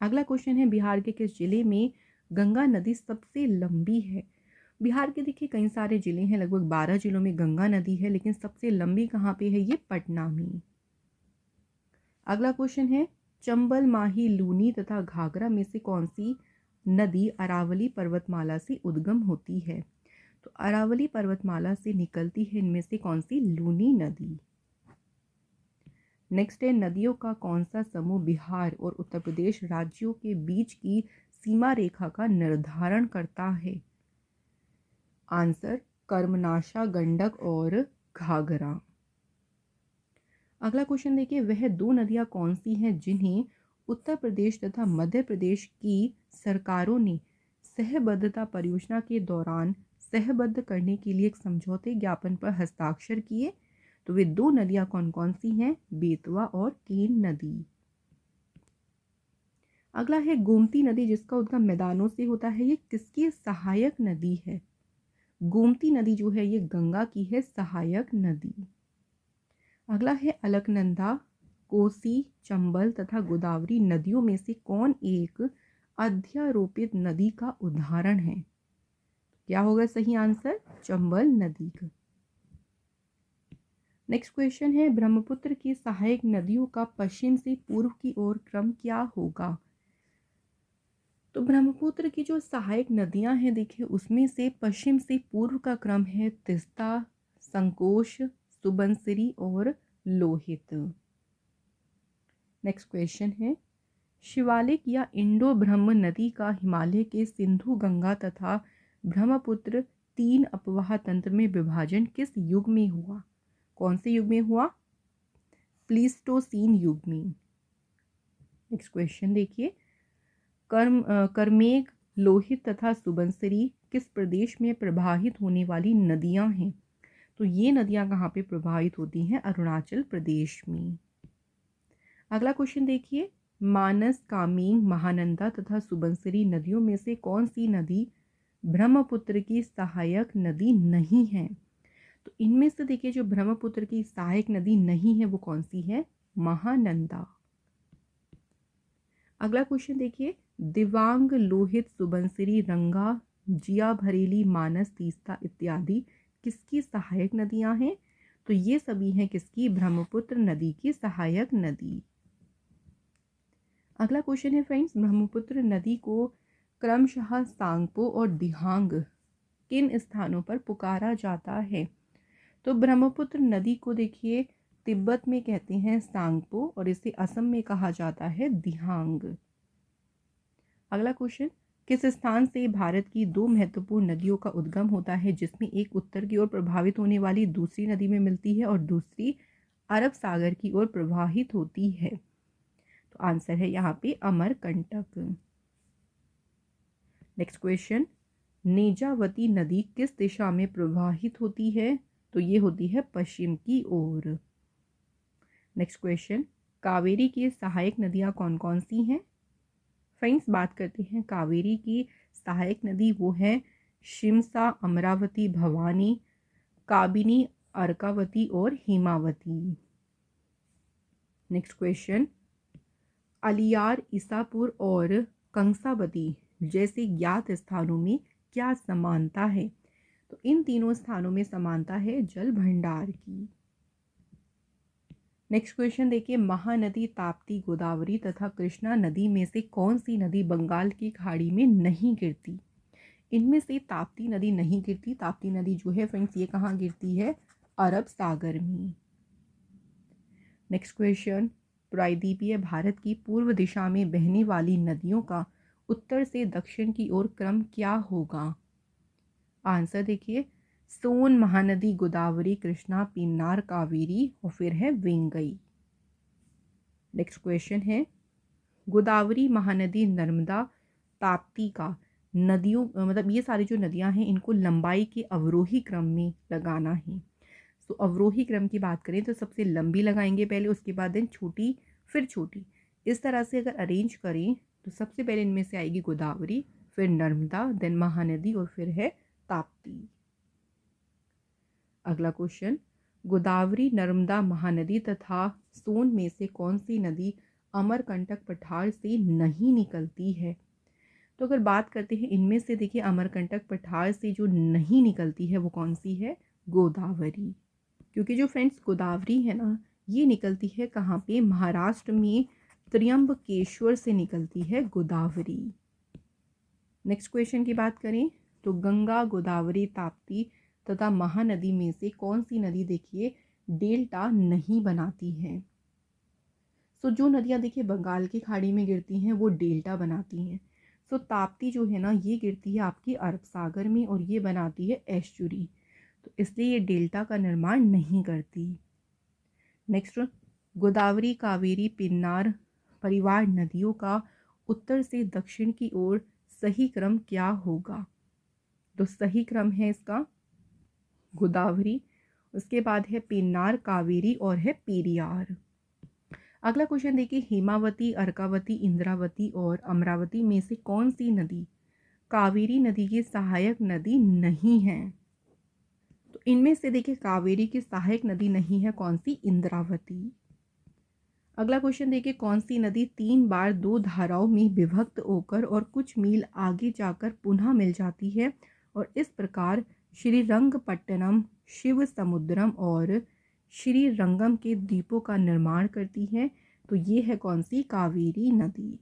अगला क्वेश्चन है बिहार के किस जिले में गंगा नदी सबसे लंबी है? बिहार के देखिए कई सारे जिले हैं, लगभग 12 जिलों में गंगा नदी है, लेकिन सबसे लंबी कहाँ पे है? ये पटना में। अगला क्वेश्चन है चंबल, माही, लूनी तथा घाघरा में से कौन सी नदी अरावली पर्वतमाला से उद्गम होती है? तो अरावली पर्वतमाला से निकलती है इनमें से कौन सी? लूनी नदी। नेक्स्ट है नदियों का कौन सा समूह बिहार और उत्तर प्रदेश राज्यों के बीच की सीमा रेखा का निर्धारण करता है? आंसर कर्मनाशा, गंडक और घाघरा। अगला क्वेश्चन देखिए वह दो नदियां कौन सी हैं जिन्हें उत्तर प्रदेश तथा मध्य प्रदेश की सरकारों ने सहबद्धता परियोजना के दौरान सहबद्ध करने के लिए एक समझौते ज्ञापन पर हस्ताक्षर किए? तो वे दो नदियां कौन कौन सी हैं? बेतवा और केन नदी। अगला है गोमती नदी जिसका उद्गम मैदानों से होता है, ये किसकी सहायक नदी है? गोमती नदी जो है ये गंगा की है सहायक नदी। अगला है अलकनंदा, कोसी, चंबल तथा गोदावरी नदियों में से कौन एक अध्यारोपित नदी का उदाहरण है? क्या होगा सही आंसर? चंबल नदी का। नेक्स्ट क्वेश्चन है ब्रह्मपुत्र की सहायक नदियों का पश्चिम से पूर्व की ओर क्रम क्या होगा? तो ब्रह्मपुत्र की जो सहायक नदियां हैं देखिए उसमें से पश्चिम से पूर्व का क्रम है तिस्ता, संकोश, सुबनसिरी और लोहित। नेक्स्ट क्वेश्चन है, शिवालिक या इंडो ब्रह्म नदी का हिमालय के सिंधु, गंगा तथा ब्रह्मपुत्र 3 अपवाह तंत्र में विभाजन किस युग में हुआ? कौन से युग में हुआ? प्लीस्टोसीन युग में। नेक्स्ट क्वेश्चन देखिए, करमेघ, लोहित तथा सुबनसिरी किस प्रदेश में प्रवाहित होने वाली नदियां हैं? तो ये नदियां कहाँ पे प्रवाहित होती हैं? अरुणाचल प्रदेश में। अगला क्वेश्चन देखिए, मानस, कामेंग, महानंदा तथा सुबनसिरी नदियों में से कौन सी नदी ब्रह्मपुत्र की सहायक नदी नहीं है? तो इनमें से देखिए जो ब्रह्मपुत्र की सहायक नदी नहीं है वो कौन सी है? महानंदा। अगला क्वेश्चन देखिए, दिवांग, लोहित, सुबनसिरी, रंगा, जिया भरेली, मानस, तीस्ता इत्यादि किसकी सहायक नदियां हैं? तो ये सभी हैं किसकी? ब्रह्मपुत्र नदी की सहायक नदी। अगला क्वेश्चन है फ्रेंड्स, ब्रह्मपुत्र नदी को क्रमशः सांगपो और दिहांग किन स्थानों पर पुकारा जाता है? तो ब्रह्मपुत्र नदी को देखिए तिब्बत में कहते हैं सांगपो और इसे असम में कहा जाता है दिहांग। अगला क्वेश्चन, किस स्थान से भारत की 2 महत्वपूर्ण नदियों का उद्गम होता है जिसमें एक उत्तर की ओर प्रभावित होने वाली दूसरी नदी में मिलती है और दूसरी अरब सागर की ओर प्रवाहित होती है? तो आंसर है यहाँ पे अमरकंटक। नेक्स्ट क्वेश्चन, नेजावती नदी किस दिशा में प्रवाहित होती है? तो ये होती है पश्चिम की ओर। नेक्स्ट क्वेश्चन, कावेरी की सहायक नदियाँ कौन कौन सी हैं? फ्रेंड्स बात करते हैं कावेरी की सहायक नदी, वो है शिमसा, अमरावती, भवानी, काबिनी, अर्कावती और हेमावती। नेक्स्ट क्वेश्चन, अलियार, ईसापुर और कंसावती जैसे ज्ञात स्थानों में क्या समानता है? तो इन तीनों स्थानों में समानता है जल भंडार की। नेक्स्ट क्वेश्चन देखिए, महानदी, ताप्ती, गोदावरी तथा कृष्णा नदी में से कौन सी नदी बंगाल की खाड़ी में नहीं गिरती? इनमें से ताप्ती नदी नहीं गिरती। ताप्ती नदी जो है फ्रेंड्स ये कहाँ गिरती है? अरब सागर में। नेक्स्ट क्वेश्चन, प्रायद्वीपीय भारत की पूर्व दिशा में बहने वाली नदियों का उत्तर से दक्षिण की ओर क्रम क्या होगा? आंसर देखिए, सोन, महानदी, गोदावरी, कृष्णा, पिन्नार, कावेरी और फिर है वेंगई। नेक्स्ट क्वेश्चन है, गोदावरी, महानदी, नर्मदा, ताप्ती का नदियों मतलब ये सारी जो नदियां हैं इनको लंबाई के अवरोही क्रम में लगाना है। तो अवरोही क्रम की बात करें तो सबसे लंबी लगाएंगे पहले, उसके बाद देन छोटी, फिर छोटी। इस तरह से अगर अरेंज करें तो सबसे पहले इनमें से आएगी गोदावरी, फिर नर्मदा, देन महानदी और फिर है ताप्ती। अगला क्वेश्चन, गोदावरी, नर्मदा, महानदी तथा सोन में से कौन सी नदी अमरकंटक पठार से नहीं निकलती है? तो अगर बात करते हैं इनमें से देखिए अमरकंटक पठार से जो नहीं निकलती है वो कौन सी है? गोदावरी। क्योंकि जो फ्रेंड्स गोदावरी है ना ये निकलती है कहाँ पे? महाराष्ट्र में त्र्यंबकेश्वर से निकलती है गोदावरी। नेक्स्ट क्वेश्चन की बात करें तो गंगा, गोदावरी, ताप्ती तथा महानदी में से कौन सी नदी देखिए डेल्टा नहीं बनाती है? सो जो नदियाँ देखिए बंगाल की खाड़ी में गिरती हैं वो डेल्टा बनाती हैं। सो ताप्ती जो है ना ये गिरती है आपकी अरब सागर में और ये बनाती है एस्चुरी, तो इसलिए ये डेल्टा का निर्माण नहीं करती। नेक्स्ट, गोदावरी, कावेरी, पिन्नार परिवार नदियों का उत्तर से दक्षिण की ओर सही क्रम क्या होगा? तो सही क्रम है इसका गोदावरी, उसके बाद है पिन्नार, कावेरी और है पेरियार। अगला क्वेश्चन देखिए, हेमावती, अर्कावती, इंद्रावती और अमरावती में से कौन सी नदी कावेरी नदी की सहायक नदी नहीं है? तो इनमें से देखिए कावेरी की सहायक नदी नहीं है कौन सी? इंद्रावती। अगला क्वेश्चन देखिए, कौन सी नदी 3 बार 2 धाराओं में विभक्त होकर और कुछ मील आगे जाकर पुनः मिल जाती है और इस प्रकार श्रीरंगपट्टनम, शिव समुद्रम और श्रीरंगम के द्वीपों का निर्माण करती है? तो ये है कौन सी? कावेरी नदी।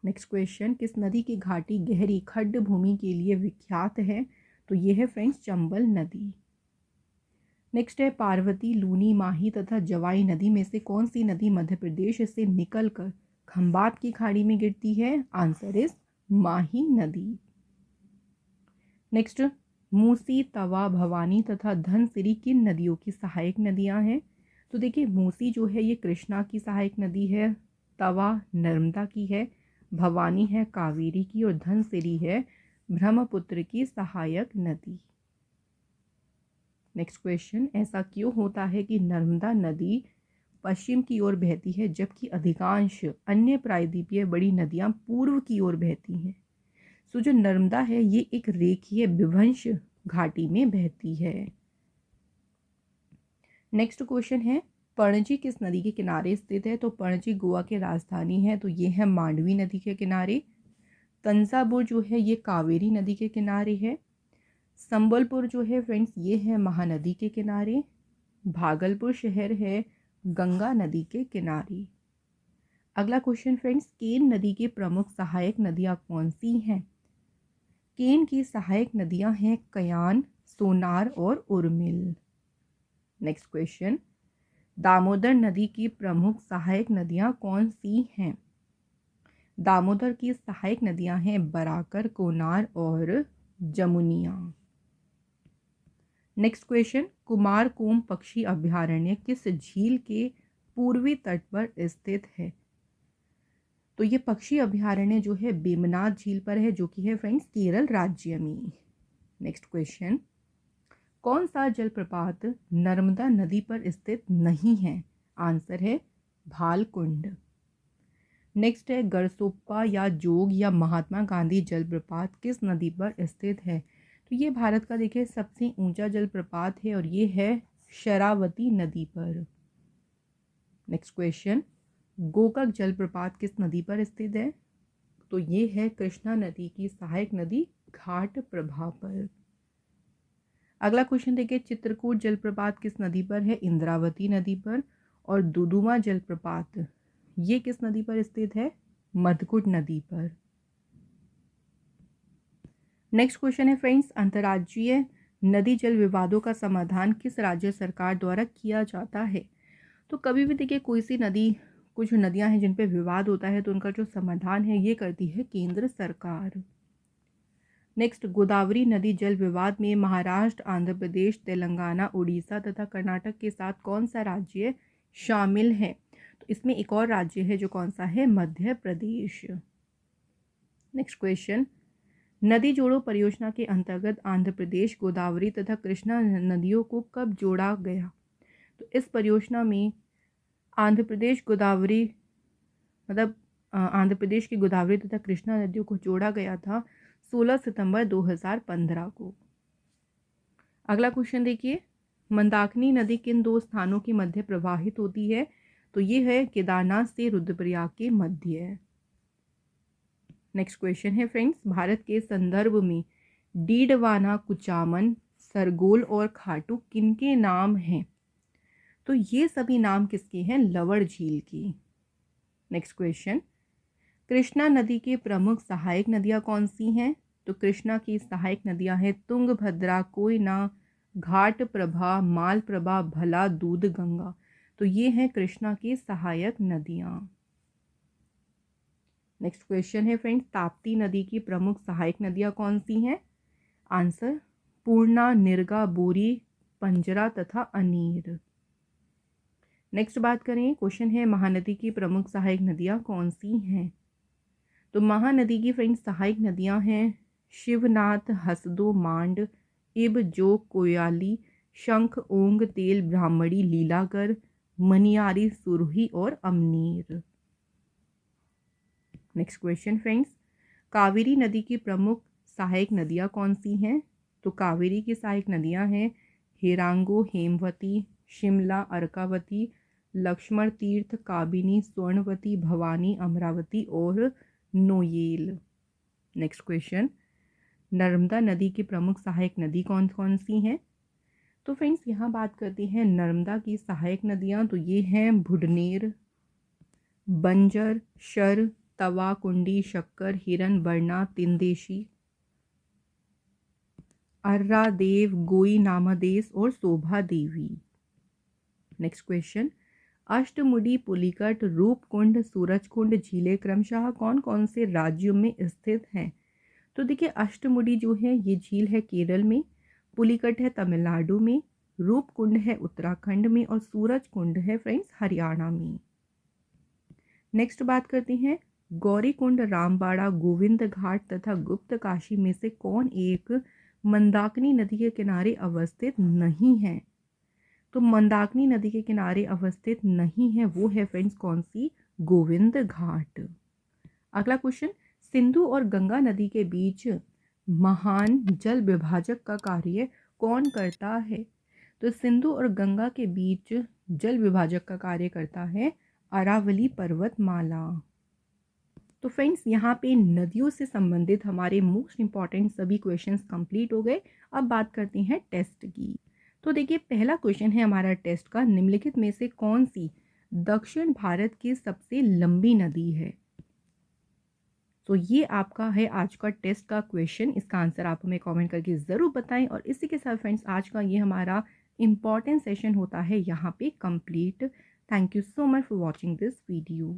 नेक्स्ट क्वेश्चन, किस नदी की घाटी गहरी खड्ड भूमि के लिए विख्यात है? तो ये है फ्रेंड्स चंबल नदी। नेक्स्ट है पार्वती, लूनी, माही तथा जवाई नदी में से कौन सी नदी मध्य प्रदेश से निकलकर खंबात की खाड़ी में गिरती है? आंसर इज माही नदी। नेक्स्ट, मूसी, तवा, भवानी तथा धनसिरी किन नदियों की सहायक नदियां हैं? तो देखिए, मूसी जो है ये कृष्णा की सहायक नदी है, तवा नर्मदा की है, भवानी है कावेरी की और धनसिरी है ब्रह्मपुत्र की सहायक नदी। नेक्स्ट क्वेश्चन, ऐसा क्यों होता है कि नर्मदा नदी पश्चिम की ओर बहती है जबकि अधिकांश अन्य प्रायद्वीपीय बड़ी नदियां पूर्व की ओर बहती हैं? सो जो नर्मदा है ये एक रेखीय विभंश घाटी में बहती है। नेक्स्ट क्वेश्चन है, पणजी किस नदी के किनारे स्थित है? तो पणजी गोवा की राजधानी है, तो ये है मांडवी नदी के किनारे। तंजावुर जो है ये कावेरी नदी के किनारे है। संबलपुर जो है फ्रेंड्स ये है महानदी के किनारे। भागलपुर शहर है गंगा नदी के किनारे। अगला क्वेश्चन फ्रेंड्स, केन नदी की प्रमुख सहायक नदियां कौन सी हैं? केन की सहायक नदियां हैं कयान, सोनार और उर्मिल। नेक्स्ट क्वेश्चन, दामोदर नदी की प्रमुख सहायक नदियां कौन सी हैं? दामोदर की सहायक नदियां हैं बराकर, कोनार और जमुनिया। नेक्स्ट क्वेश्चन, कुमारकोम पक्षी अभयारण्य किस झील के पूर्वी तट पर स्थित है? तो ये पक्षी अभयारण्य जो है बेमनाथ झील पर है, जो कि है फ्रेंड्स केरल राज्य में। नेक्स्ट क्वेश्चन, कौन सा जलप्रपात नर्मदा नदी पर स्थित नहीं है? आंसर है भालकुंड। नेक्स्ट है, गरसोप्पा या जोग या महात्मा गांधी जलप्रपात किस नदी पर स्थित है? तो ये भारत का देखिए सबसे ऊंचा जलप्रपात है और ये है शरावती नदी पर। नेक्स्ट क्वेश्चन, गोकाक जलप्रपात किस नदी पर स्थित है? तो ये है कृष्णा नदी की सहायक नदी घाट प्रभा पर। अगला क्वेश्चन देखिए, चित्रकूट जलप्रपात किस नदी पर है? इंद्रावती नदी पर। और दुदुमा जलप्रपात ये किस नदी पर स्थित है? मधुकुट नदी पर। नेक्स्ट क्वेश्चन है फ्रेंड्स, अंतर्राज्यीय नदी जल विवादों का समाधान किस राज्य सरकार द्वारा किया जाता है? तो कभी भी देखिए कोई सी नदी, कुछ नदियां हैं जिन पे विवाद होता है तो उनका जो समाधान है ये करती है केंद्र सरकार। नेक्स्ट, गोदावरी नदी जल विवाद में महाराष्ट्र, आंध्र प्रदेश, तेलंगाना, उड़ीसा तथा कर्नाटक के साथ कौन सा राज्य शामिल है? तो इसमें एक और राज्य है जो कौन सा है? मध्य प्रदेश। नेक्स्ट क्वेश्चन, नदी जोड़ो परियोजना के अंतर्गत आंध्र प्रदेश गोदावरी तथा कृष्णा नदियों को कब जोड़ा गया? तो इस परियोजना में आंध्र प्रदेश गोदावरी मतलब आंध्र प्रदेश की गोदावरी तथा कृष्णा नदियों को जोड़ा गया था 16 सितंबर 2015 को। अगला क्वेश्चन देखिए, मंदाकिनी नदी किन दो स्थानों के मध्य प्रवाहित होती है? तो ये है केदारनाथ से रुद्रप्रयाग के मध्य। नेक्स्ट क्वेश्चन है फ्रेंड्स, भारत के संदर्भ में डीडवाना, कुचामन, सरगोल और खाटू किनके नाम हैं? तो ये सभी नाम किसके हैं? लवण झील की। नेक्स्ट क्वेश्चन, कृष्णा नदी की प्रमुख सहायक नदियां कौन सी हैं? तो कृष्णा की सहायक नदियां हैं तुंगभद्रा, कोयना, घाट प्रभा, मालप्रभा, भला, दूध गंगा। तो ये हैं कृष्णा की सहायक नदियां। नेक्स्ट क्वेश्चन है फ्रेंड्स, ताप्ती नदी की प्रमुख सहायक नदियां कौन सी हैं? आंसर पूर्णा, निर्गा, बोरी, पंजरा तथा अनीर। नेक्स्ट बात करें, क्वेश्चन है महानदी की प्रमुख सहायक नदियां कौन सी हैं? तो महानदी की फ्रेंड्स सहायक नदियां हैं शिवनाथ, हसदो, मांड, इब, जोग, कोयाली, शंख, ओंग, तेल, ब्राह्मणी, लीलागर, मनियारी, सुरही और अमनीर। नेक्स्ट क्वेश्चन फ्रेंड्स, कावेरी नदी की प्रमुख सहायक नदियां कौन सी हैं? तो कावेरी की सहायक नदियां हैं हेरांगो, हेमवती, शिमला, अर्कावती, लक्ष्मण तीर्थ, काबिनी, स्वर्णवती, भवानी, अमरावती और नोयेल। नेक्स्ट क्वेश्चन, नर्मदा नदी की प्रमुख सहायक नदी कौन कौन सी हैं? तो फ्रेंड्स यहाँ बात करते हैं नर्मदा की सहायक नदियाँ, तो ये हैं बुढ़नेर, बंजर, शर, तवा, कुंडी, शक्कर, हिरन, बरना, तिंदेशी। अर्रादेव, गोई नामदेश और शोभा देवी। नेक्स्ट क्वेश्चन, अष्टमुडी, पुलिकट, रूपकुंड, सूरजकुंड झीलें क्रमशः कौन कौन से राज्यों में स्थित हैं? तो देखिए अष्टमुडी जो है ये झील है केरल में, पुलिकट है तमिलनाडु में, रूपकुंड है उत्तराखंड में और सूरजकुंड है फ्रेंड्स हरियाणा में। नेक्स्ट बात करते हैं, गौरीकुंड, रामबाड़ा, गोविंद घाट तथा गुप्त काशी में से कौन एक मंदाकिनी नदी के किनारे अवस्थित नहीं है? तो मंदाकिनी नदी के किनारे अवस्थित नहीं है वो है फ्रेंड्स कौन सी? गोविंद घाट। अगला क्वेश्चन, सिंधु और गंगा नदी के बीच महान जल विभाजक का कार्य कौन करता है? तो सिंधु और गंगा के बीच जल विभाजक का कार्य करता है अरावली पर्वतमाला। तो फ्रेंड्स यहाँ पे नदियों से संबंधित हमारे मोस्ट इंपॉर्टेंट सभी क्वेश्चंस कंप्लीट हो गए। अब बात करते हैं टेस्ट की। तो देखिए पहला क्वेश्चन है हमारा टेस्ट का, निम्नलिखित में से कौन सी दक्षिण भारत की सबसे लंबी नदी है? तो ये आपका है आज का टेस्ट का क्वेश्चन। इसका आंसर आप हमें कमेंट करके ज़रूर बताएं। और इसी के साथ फ्रेंड्स आज का ये हमारा इम्पॉर्टेंट सेशन होता है यहाँ पे complete. Thank you so much for watching this video.